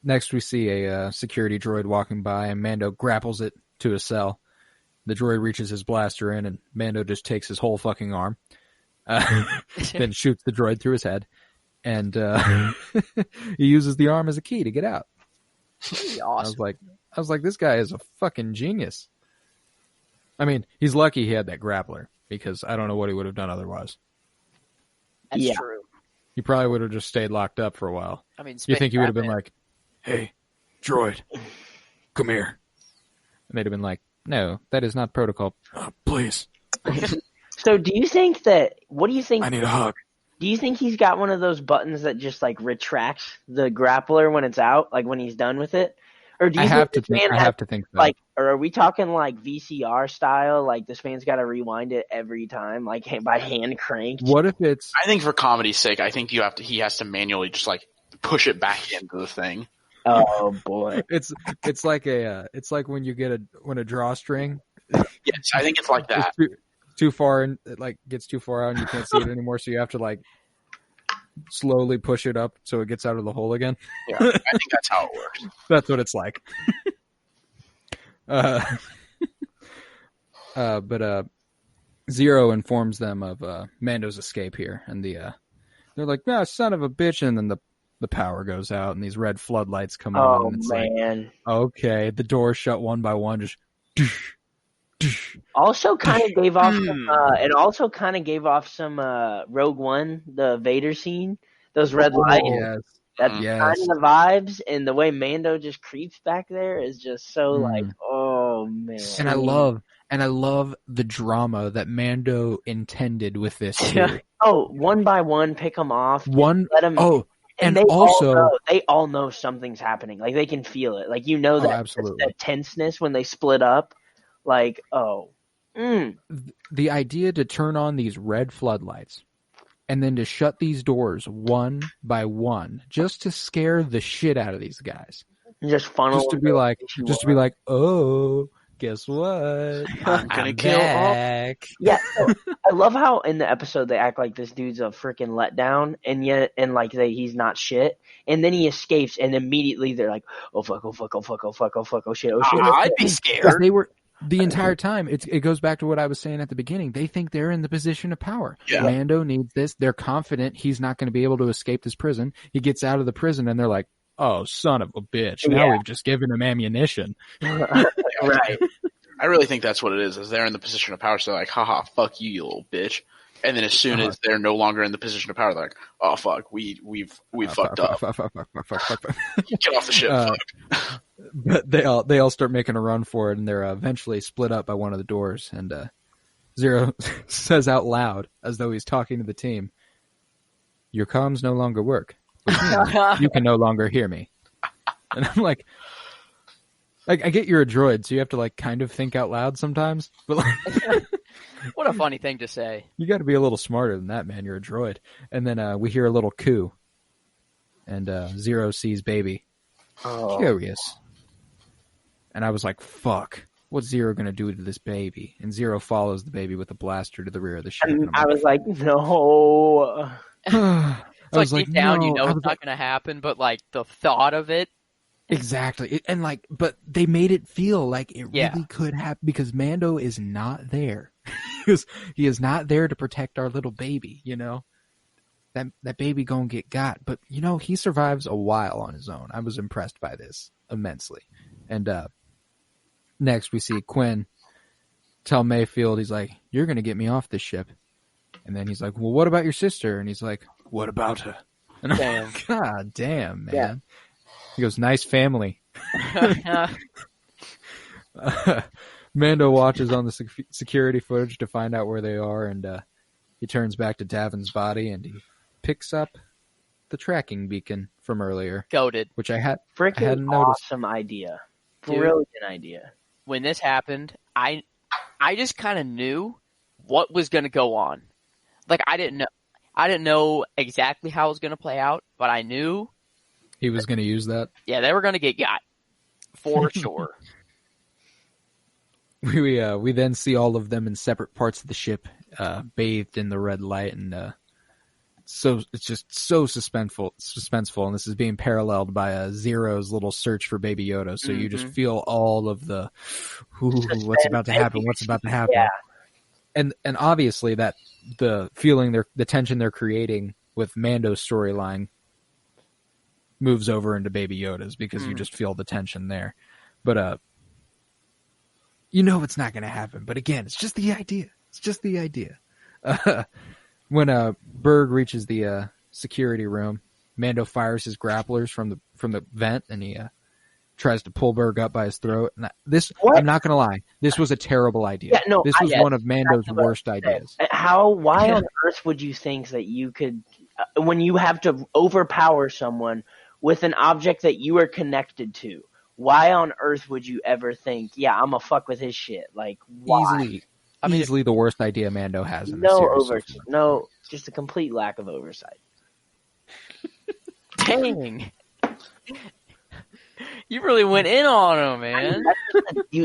Next, we see a security droid walking by, and Mando grapples it to a cell. The droid reaches his blaster in, and Mando just takes his whole fucking arm, then shoots the droid through his head, and he uses the arm as a key to get out. Awesome. I was like, this guy is a fucking genius. I mean, he's lucky he had that grappler, because I don't know what he would have done otherwise. That's true. He probably would have just stayed locked up for a while. I mean, you think he would have been like, hey, droid, come here. And they'd have been like, no, that is not protocol. Oh, please. So do you think what do you think? I need a hug. Do you think he's got one of those buttons that just retracts the grappler when it's out, when he's done with it? Or do you I have to think so. Or are we talking VCR style? This man's got to rewind it every time, by hand cranked? What if it's? I think for comedy's sake, I think he has to manually just push it back into the thing. Oh boy. It's like when you get when a drawstring. Yes, I think it's like that. It's too far and it gets too far out and you can't see it anymore, so you have to slowly push it up so it gets out of the hole again. Yeah, I think that's how it works. That's what it's like. But Zero informs them of Mando's escape here, and they're like, "No, son of a bitch!" And then the the power goes out and these red floodlights come Oh on. And it's man. okay, the doors shut one by one, just Also kind of gave off some, it also kind of gave off some Rogue One, the Vader scene, those red lights. yes. That's Yes. kind of the vibes, and the way Mando just creeps back there is just so like, oh man. And I love the drama that Mando intended with this too. Oh, one by one, pick them off. One, let them. oh, and they also they all know something's happening. Like they can feel it. Like that, absolutely. that tenseness when they split up. Like the idea to turn on these red floodlights and then to shut these doors one by one just to scare the shit out of these guys. Just funnel. Just to be like, oh, guess what? I'm gonna kill back. Yeah, so I love how in the episode they act like this dude's a freaking letdown, and like he's not shit, and then he escapes, and immediately they're like, oh fuck, oh fuck, oh fuck, oh fuck, oh fuck, oh shit, oh shit. I'd be scared. They were the entire time. It goes back to what I was saying at the beginning. They think they're in the position of power. Yeah. Mando needs this. They're confident he's not going to be able to escape this prison. He gets out of the prison, and they're like, oh, son of a bitch. Now we've just given him ammunition. Right. I really think that's what it is they're in the position of power, so they're like, haha, fuck you, you little bitch. And then as soon as they're no longer in the position of power, they're like, oh fuck, we've fucked up. Fuck. Get off the ship, fuck. But they all start making a run for it, and they're eventually split up by one of the doors, and Zero says out loud, as though he's talking to the team, your comms no longer work. Which means you can no longer hear me. And I'm like, I get you're a droid, so you have to like kind of think out loud sometimes. But like, what a funny thing to say. You got to be a little smarter than that, man. You're a droid. And then we hear a little coo, and Zero sees baby. Oh. Curious. And I was like, fuck. What's Zero going to do to this baby? And Zero follows the baby with a blaster to the rear of the ship. And I was like, no. It's like deep down, no. You know it's not going to happen, but like the thought of it. Exactly. And like, but they made it feel like it really could happen because Mando is not there. He is not there to protect our little baby, you know? That baby gonna get got. But, you know, he survives a while on his own. I was impressed by this immensely. And next we see Quinn tell Mayfield, he's like, you're going to get me off this ship. And then he's like, well, what about your sister? And he's like, what about her? And I'm like, God damn, man. Yeah. He goes, nice family. Mando watches on the security footage to find out where they are, and he turns back to Davin's body, and he picks up the tracking beacon from earlier. Goated. Which I hadn't freaking noticed. Awesome idea. Brilliant idea. When this happened, I just kind of knew what was going to go on. Like, I didn't know exactly how it was going to play out, but I knew he was going to use that. Yeah, they were going to get got for sure. We then see all of them in separate parts of the ship, bathed in the red light, and so it's just so suspenseful. And this is being paralleled by Zero's little search for Baby Yoda. So you just feel all of the, what's about to happen? What's about to happen? Yeah. And obviously that the feeling the tension they're creating with Mando's storyline moves over into Baby Yoda's because you just feel the tension there. But you know it's not going to happen. But again, it's just the idea. It's just the idea. When Berg reaches the security room, Mando fires his grapplers from the vent, and he tries to pull Berg up by his throat. And I'm not going to lie, this was a terrible idea. Yeah, no, this was one of Mando's worst ideas. Why on earth would you think that you could, when you have to overpower someone with an object that you are connected to, why on earth would you ever think, yeah, I'm gonna fuck with his shit? Like, why? Easily the worst idea Mando has in no, just a complete lack of oversight. Dang. You really went in on him, man.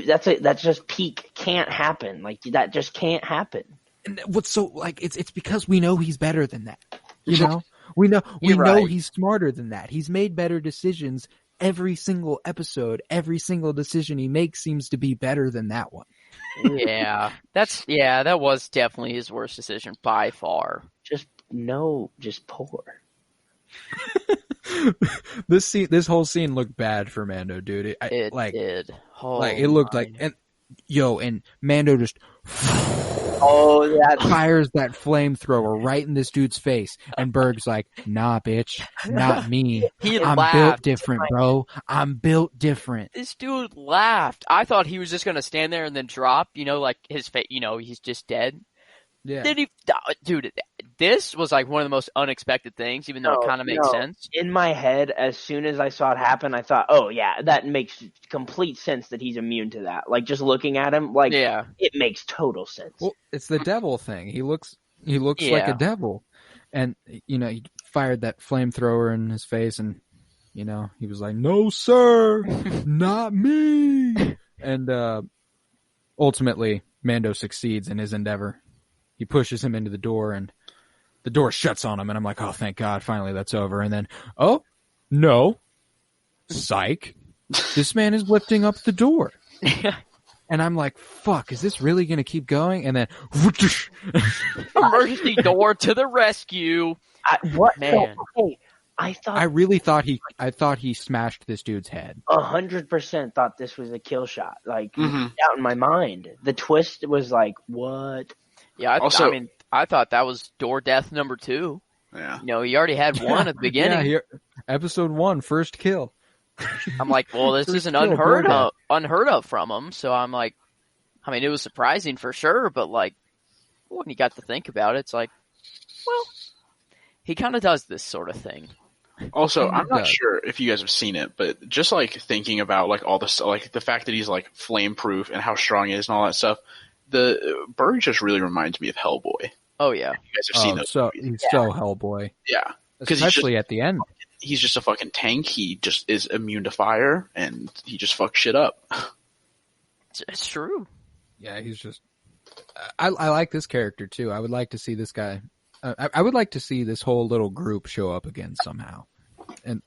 That's just peak can't happen. Like, that just can't happen. And what's so, like, it's because we know he's better than that. You know? We know he's smarter than that. He's made better decisions every single episode. Every single decision he makes seems to be better than that one. That was definitely his worst decision by far. Just poor. This whole scene looked bad for Mando, dude. It did. Oh, like it looked like, and Mando just that fires that flamethrower right in this dude's face, and Berg's like, "Nah, bitch, not me. I'm laughed. built different, bro. I'm built different." This dude laughed. I thought he was just gonna stand there and then drop. Like his face. He's just dead. Yeah. Then dude, this was like one of the most unexpected things, even though it kind of makes sense. In my head, as soon as I saw it happen, I thought, oh yeah, that makes complete sense that he's immune to that. Like, just looking at him, like, it makes total sense. Well, it's the devil thing. He looks like a devil. And, he fired that flamethrower in his face, and, he was like, "No, sir, not me." And ultimately, Mando succeeds in his endeavor. He pushes him into the door, and the door shuts on him, and I'm like, oh, thank God, finally that's over. And then, oh, no, psych, this man is lifting up the door. And I'm like, fuck, is this really going to keep going? And then, emergency door to the rescue. What? Man. Hey, I really thought he smashed this dude's head. 100% thought this was a kill shot. Like, out in my mind. The twist was like, what? Yeah, I thought that was door death number 2. Yeah. He already had one at the beginning. Yeah, episode 1, first kill. I'm like, well, this isn't unheard of from him. So I'm like, it was surprising for sure, but like, when you got to think about it, it's like, well, he kind of does this sort of thing. Also, I'm not sure if you guys have seen it, but just like thinking about like all this, like the fact that he's like flame proof and how strong he is and all that stuff. The Berg just really reminds me of Hellboy. Oh yeah, you guys have seen those. So he's so Hellboy. Yeah, especially at the end. He's just a fucking tank. He just is immune to fire, and he just fucks shit up. It's true. Yeah, he's just. I like this character too. I would like to see this guy. I would like to see this whole little group show up again somehow, and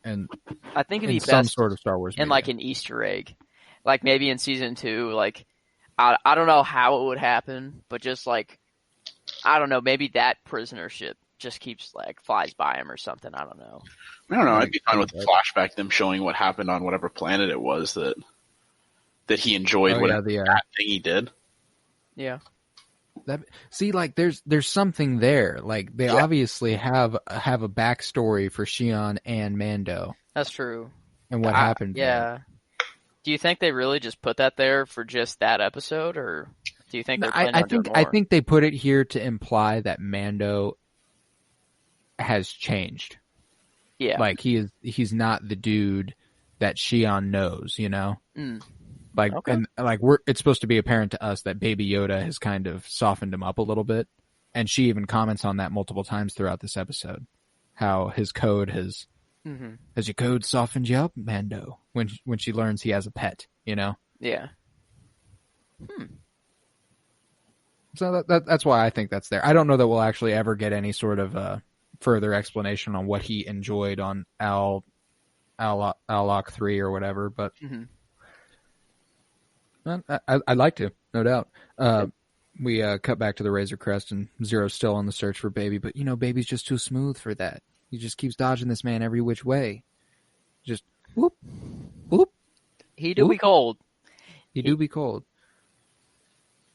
I think it'd be some best sort of Star Wars and media. like an Easter egg, like maybe in season 2, like. I don't know how it would happen, but just like, I don't know, maybe that prisoner ship just keeps like flies by him or something. I don't know. I'd be fine with the flashback, them showing what happened on whatever planet it was that he enjoyed, whatever that thing he did. Yeah. Like there's something there. Like they obviously have a backstory for Shion and Mando. That's true. And what happened? Yeah. There. Do you think they really just put that there for just that episode, or do you think they're planning on doing more? I think they put it here to imply that Mando has changed. Yeah, like he's not the dude that Shion knows, Like okay. And like it's supposed to be apparent to us that Baby Yoda has kind of softened him up a little bit, and she even comments on that multiple times throughout this episode, how his code has. Mm-hmm. Has your code softened you up, Mando? When she learns he has a pet, Yeah. So that's why I think that's there. I don't know that we'll actually ever get any sort of further explanation on what he enjoyed on Al-Lok 3 or whatever, but I'd like to, no doubt. We cut back to the Razor Crest, and Zero's still on the search for Baby, but Baby's just too smooth for that. He just keeps dodging this man every which way. Just whoop, whoop. He do be cold. He do be cold.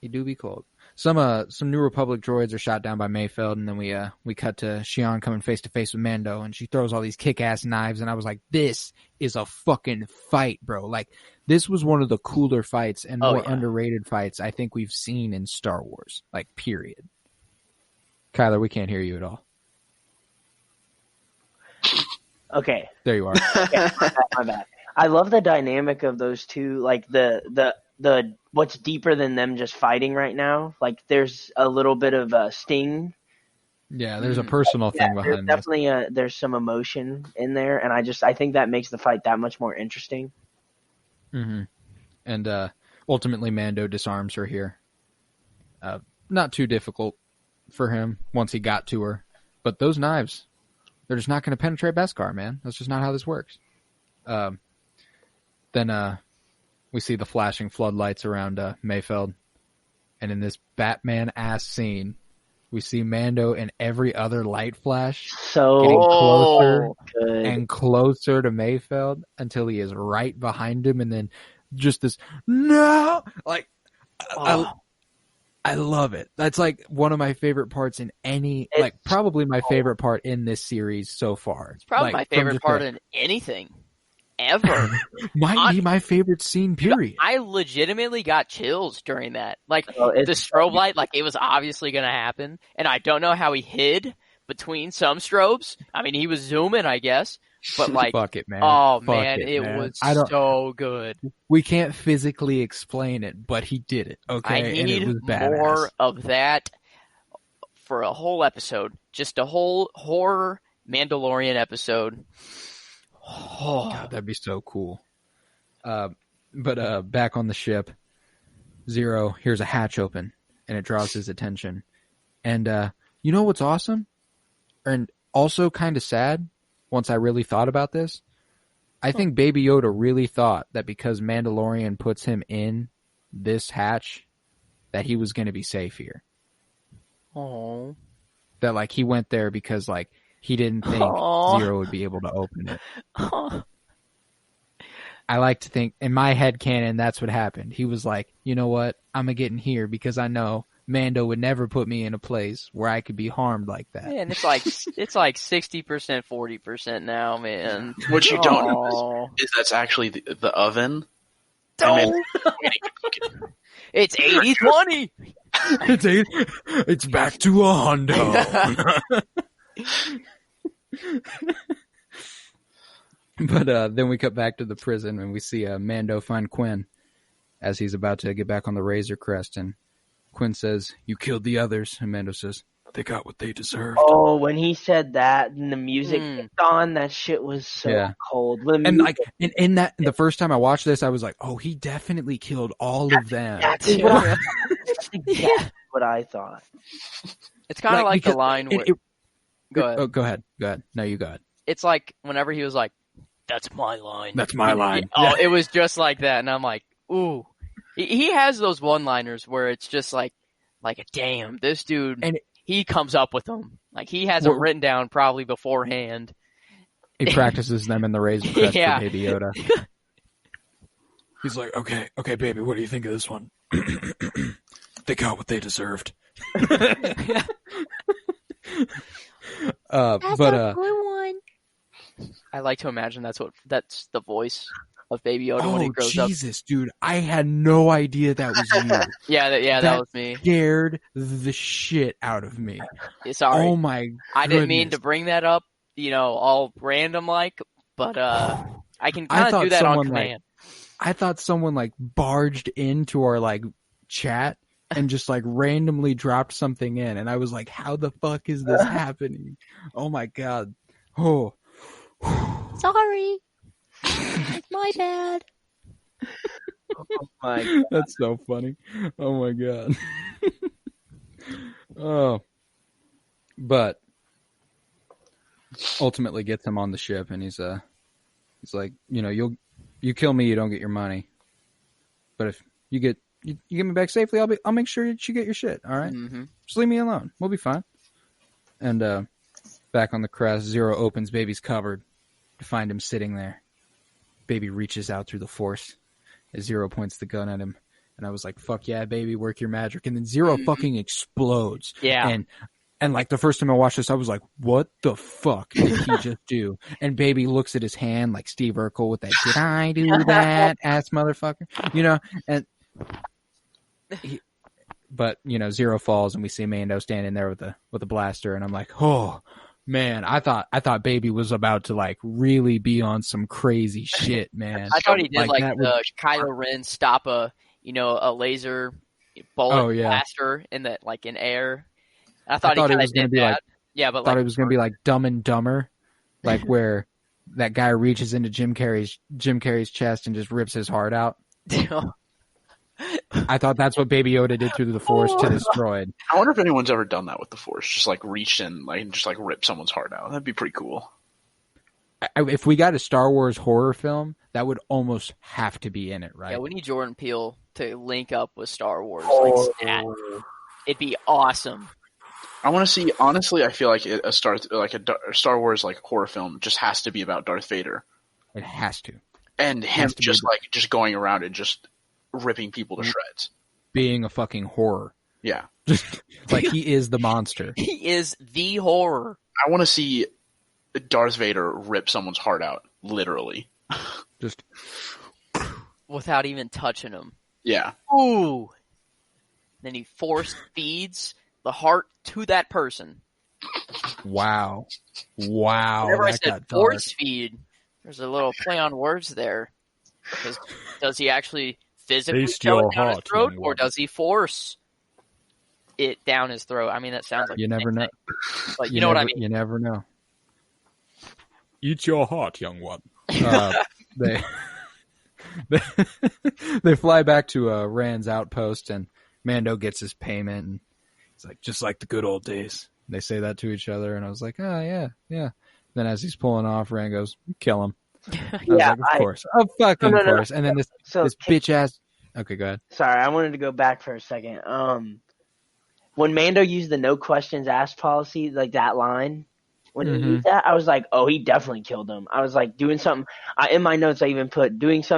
He do be cold. Some New Republic droids are shot down by Mayfeld, and then we cut to Shion coming face to face with Mando, and she throws all these kick-ass knives, and I was like, this is a fucking fight, bro. Like, this was one of the cooler fights and more underrated fights I think we've seen in Star Wars. Like, period. Kyler, we can't hear you at all. Okay. There you are. Okay, my bad. I love the dynamic of those two, like the what's deeper than them just fighting right now. Like there's a little bit of a sting. Yeah, there's a personal thing behind this. Definitely there's some emotion in there, and I think that makes the fight that much more interesting. Mm-hmm. And ultimately Mando disarms her here. Not too difficult for him once he got to her. But those knives, they're just not going to penetrate Beskar, man. That's just not how this works. Then we see the flashing floodlights around Mayfeld. And in this Batman-ass scene, We see Mando and every other light flash So getting closer good. and closer to Mayfeld until he is right behind him, and then just this no, like I love it. That's like one of my favorite parts in any, like probably my favorite part in this series so far. It's probably my favorite part in anything ever. Might be my favorite scene, period. I legitimately got chills during that. Like, the strobe light, like, it was obviously going to happen. And I don't know how he hid between some strobes. I mean, he was zooming, I guess. But, like, fuck it, man. Oh, Fuck man, it man. was so good. We can't physically explain it, but he did it, okay? I need and it was badass. more of that for a whole episode. Just a whole horror Mandalorian episode. Oh, God, that'd be so cool. But back on the ship, Zero hears a hatch open, and it draws his attention. And you know what's awesome? And also kind of sad, once I really thought about this? I think Baby Yoda really thought that because Mandalorian puts him in this hatch, that he was going to be safe here. Oh. That, like, he went there because, like, he didn't think Zero would be able to open it. I like to think, in my head canon, that's what happened. He was like, you know what? I'm going to get in here because I know Mando would never put me in a place where I could be harmed like that. Man, it's like 60%, 40% now, man. What you don't know is that's actually the oven. It's 80-20. It's back to a hundo. But then we cut back to the prison and we see Mando find Quinn as he's about to get back on the Razor Crest, and Quinn says, "You killed the others," and Mando says, "They got what they deserved." Oh, when he said that and the music kicked on, that shit was so cold. And like in that, the first time I watched this, I was like, "Oh, he definitely killed all of them." That's exactly what I thought. It's kind of like the line where... Go ahead. Oh, go ahead. No, you go ahead. It's like whenever he was like, "That's my line." That's my line. Oh, it was just like that, and I'm like, ooh. He has those one-liners where it's just like, damn, this dude, and he comes up with them. Like, he has them written down probably beforehand. He practices them in the Razor Crest for Baby Yoda. He's like, okay, baby, what do you think of this one? They got what they deserved. That's a good one. I like to imagine that's the voice of Baby Yoda when he grows up. Jesus, dude. I had no idea that was you. That was me. Scared the shit out of me. Sorry. Oh my goodness. I didn't mean to bring that up, all random like, but I can kind of do that on command. I thought someone barged into our chat and just randomly dropped something in, and I was like, how the fuck is this happening? Oh my god. Oh. Sorry. It's my bad. Oh my god. That's so funny. Oh my god. Oh. But ultimately gets him on the ship, and he's like, you kill me, you don't get your money. But if you get me back safely, I'll make sure you get your shit, all right? Mm-hmm. Just leave me alone. We'll be fine. And back on the crest, Zero opens Baby's cupboard to find him sitting there. Baby reaches out through the Force as Zero points the gun at him. And I was like, fuck yeah, baby, work your magic. And then Zero fucking explodes. Yeah. And the first time I watched this, I was like, what the fuck did he just do? And Baby looks at his hand like Steve Urkel with that, did I do that, ass motherfucker? But Zero falls and we see Mando standing there with a blaster. And I'm like, oh, man, I thought Baby was about to really be on some crazy shit, man. I thought he did the Kylo Ren stop a laser bullet blaster in air. I thought he was going to be that. But thought it was going to be like Dumb and Dumber, where that guy reaches into Jim Carrey's chest and just rips his heart out. I thought that's what Baby Yoda did through the Force to destroy it. I wonder if anyone's ever done that with the Force, just reached in and just rip someone's heart out. That'd be pretty cool. If we got a Star Wars horror film, that would almost have to be in it, right? Yeah, we need Jordan Peele to link up with Star Wars. It'd be awesome. I want to see. Honestly, I feel like a Star Wars like horror film just has to be about Darth Vader. It has to. And him just going around and just ripping people to shreds. Being a fucking horror. Yeah. Like he is the monster. He is the horror. I want to see Darth Vader rip someone's heart out, literally. Just without even touching him. Yeah. Ooh. Then he force feeds the heart to that person. Wow. Wow. Whenever I said force feed, there's a little play on words there. Because does he actually physically shove it down his throat, or does he force it down his throat? I mean, that sounds like you never know. But you know what I mean. You never know. Eat your heart, young one. They fly back to Rand's outpost, and Mando gets his payment, and he's like, just like the good old days. They say that to each other, and I was like, oh, yeah. Then as he's pulling off, Rand goes, kill him. Yeah, of course. Of fucking course. And then this bitch ass. Okay, go ahead. Sorry, I wanted to go back for a second. When Mando used the no questions asked policy, like that line, when he used that, I was like, oh, he definitely killed him. I was like doing something. In my notes, I even put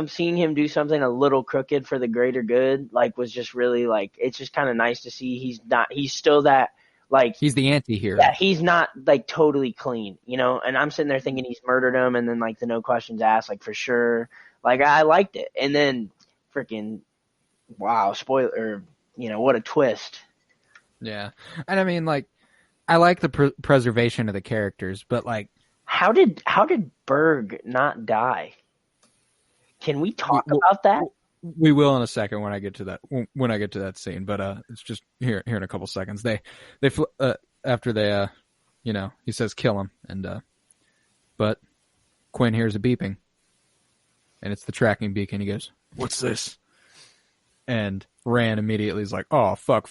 seeing him do something a little crooked for the greater good, like was just really like, it's just kind of nice to see he's still that. Like he's the anti-hero. Yeah, he's not like totally clean, you know. And I'm sitting there thinking he's murdered him, and then like the no questions asked, like for sure. Like I liked it, and then freaking wow, spoiler, what a twist. Yeah, and I mean like I like the preservation of the characters, but like how did Berg not die? Can we talk about that? We will in a second when I get to that scene, but it's just here in a couple seconds. After they he says kill him, and but Quinn hears a beeping, and it's the tracking beacon. He goes, "What's this?" And Rand immediately is like, "Oh fuck!"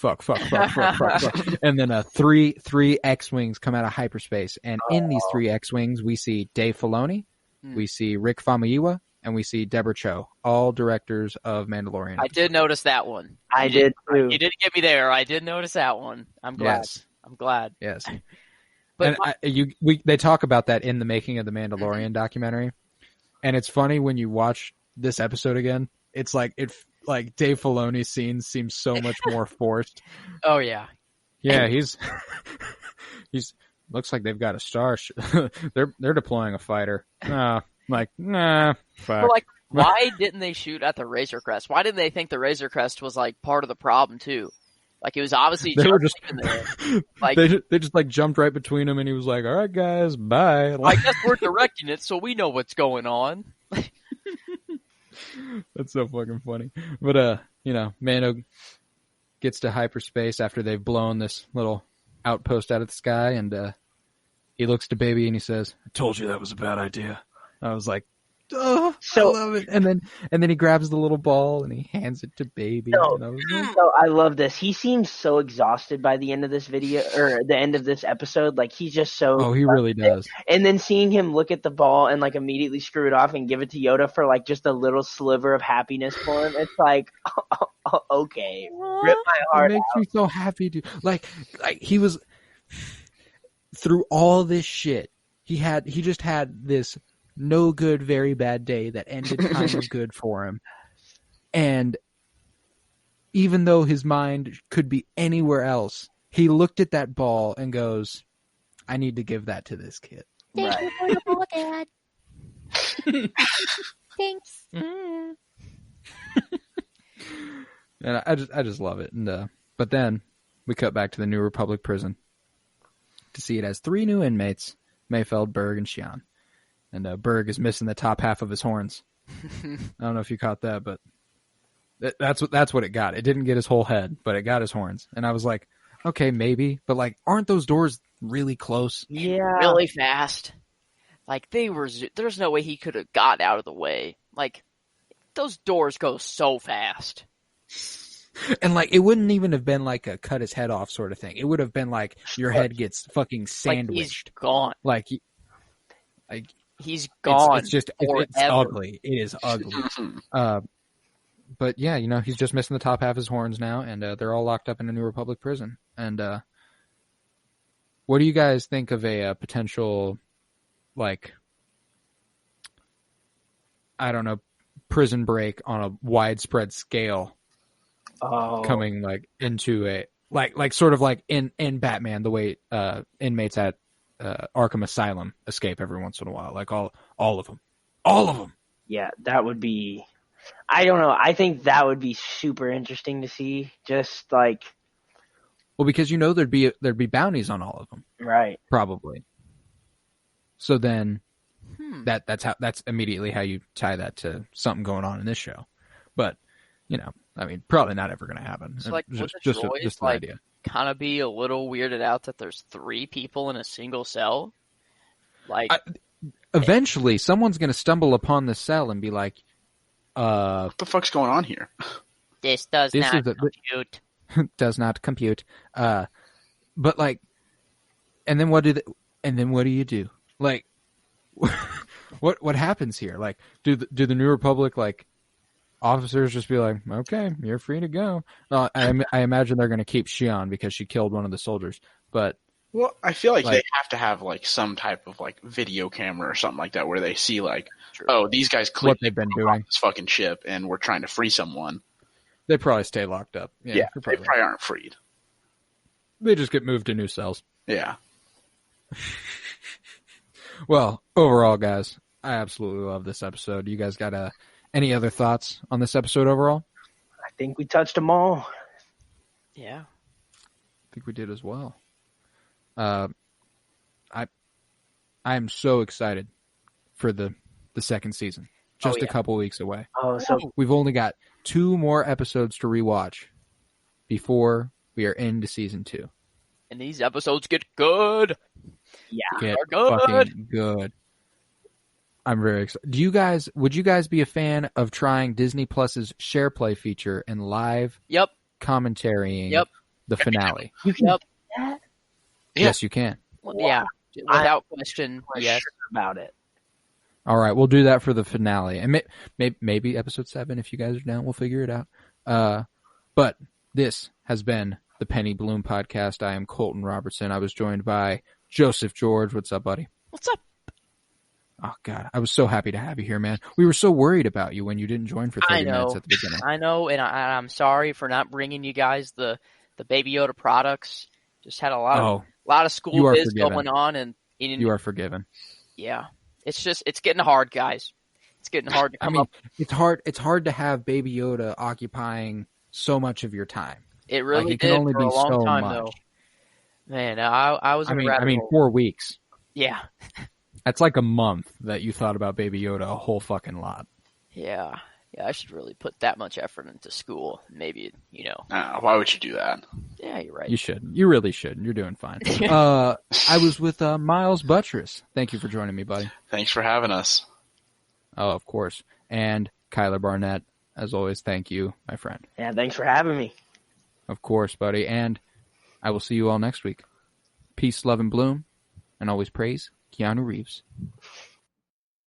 And then three X-wings come out of hyperspace, and in these three X-wings we see Dave Filoni, we see Rick Famuyiwa, and we see Deborah Cho, all directors of Mandalorian. I did notice that one. I did too. You didn't get me there. I did notice that one. I'm glad. Yes. I'm glad. Yes. But they talk about that in the making of the Mandalorian documentary, and it's funny when you watch this episode again. It's like Dave Filoni's scenes seem so much more forced. Oh yeah. Yeah, he's looks like they've got a star. They're deploying a fighter. Like, nah, fuck. But like, why didn't they shoot at the Razor Crest? Why didn't they think the Razor Crest was like part of the problem too? Like it was obviously they were just in there. Like they just like jumped right between them, and he was like, "All right, guys, bye." I guess we're directing it, so we know what's going on. That's so fucking funny. But Mando gets to hyperspace after they've blown this little outpost out of the sky, and he looks to Baby and he says, "I told you that was a bad idea." I was like, oh, I love it. And then he grabs the little ball and he hands it to Baby. So I love this. He seems so exhausted by the end of this video, or the end of this episode. Like he's just so. Oh, he really does. And then seeing him look at the ball and like immediately screw it off and give it to Yoda for like just a little sliver of happiness for him. It's like, okay, rip my heart. It makes me so happy, dude. Like he was through all this shit. He just had this no good, very bad day that ended kind of good for him. And even though his mind could be anywhere else, he looked at that ball and goes, I need to give that to this kid. Thank you for the ball, Dad. Thanks. And I just love it. And but then we cut back to the New Republic prison to see it has 3 new inmates, Mayfeld, Berg, and Xi'an. And Berg is missing the top half of his horns. I don't know if you caught that, but that's what it got. It didn't get his whole head, but it got his horns. And I was like, okay, maybe, but like, aren't those doors really close? Yeah, really fast. Like there's no way he could have got out of the way. Like those doors go so fast. And like, it wouldn't even have been like a cut his head off sort of thing. It would have been like your head gets fucking sandwiched. Like he's gone. He's Like gone. it's ugly. It is ugly. But yeah, he's just missing the top half of his horns now, and they're all locked up in a New Republic prison. And What do you guys think of a potential, like, I don't know, prison break on a widespread scale coming like into a like sort of like in Batman, the way inmates at Arkham Asylum escape every once in a while, like all of them. Yeah, that would be. I don't know. I think that would be super interesting to see. Just like, Well, because there'd be bounties on all of them, right? probably. So then that's immediately how you tie that to something going on in this show. But I mean, probably not ever going to happen. It's like, would the just droids, an idea. kind of be a little weirded out that there's 3 people in a single cell? Like, Eventually, someone's going to stumble upon the cell and be like, What the fuck's going on here? this does This not is a- compute. does not compute. But like, and then what do you do? Like, what happens here? Like, do the New Republic, like, officers just be like, okay, you're free to go? I imagine they're going to keep Shion because she killed one of the soldiers. But Well, I feel like they have to have like some type of like video camera or something like that where they see like, oh, these guys clearly what they've been broke off doing, this fucking ship and we're trying to free someone. they probably stay locked up. Yeah, you're they probably probably right. aren't freed. They just get moved to new cells. Yeah. Well, overall, guys, I absolutely love this episode. You guys got any other thoughts on this episode overall? I think we touched them all. Yeah. I think we did as well. I am so excited for the second season. Just a couple weeks away. Oh, so We've only got 2 more episodes to rewatch before we are into season 2. And these episodes get good. yeah. Get They're good. fucking good. I'm very excited. Would you guys be a fan of trying Disney Plus's Share Play feature and live Yep. commentarying Yep. the finale? You can Yep. do that? Yeah. Yes, you can. Well, yeah. Without question, I'm yes. sure about it. All right, we'll do that for the finale, and maybe episode 7 if you guys are down. We'll figure it out. But this has been the Penny Bloom podcast. I am Colton Robertson. I was joined by Joseph George. What's up, buddy? What's up? Oh God, I was so happy to have you here, man. We were so worried about you when you didn't join for 30 minutes at the beginning. I know, and I'm sorry for not bringing you guys the Baby Yoda products. Just had a lot of you school are biz forgiven. going on, and You are forgiven. yeah, it's getting hard, guys. It's getting hard to come up. It's hard to have Baby Yoda occupying so much of your time. It really it can did only for be a long so time, much. though. Man, I was. I in a rabbit mean, hole. 4 weeks. Yeah, That's like a month that you thought about Baby Yoda a whole fucking lot. yeah. I should really put that much effort into school. Maybe Why would you do that? Yeah, you're right. You should. You really should. You're doing fine. I was with Miles Buttress. Thank you for joining me, buddy. Thanks for having us. Oh, of course. And Kyler Barnett, as always, thank you, my friend. Yeah, thanks for having me. Of course, buddy. And I will see you all next week. Peace, love, and bloom. And always praise Keanu Reeves.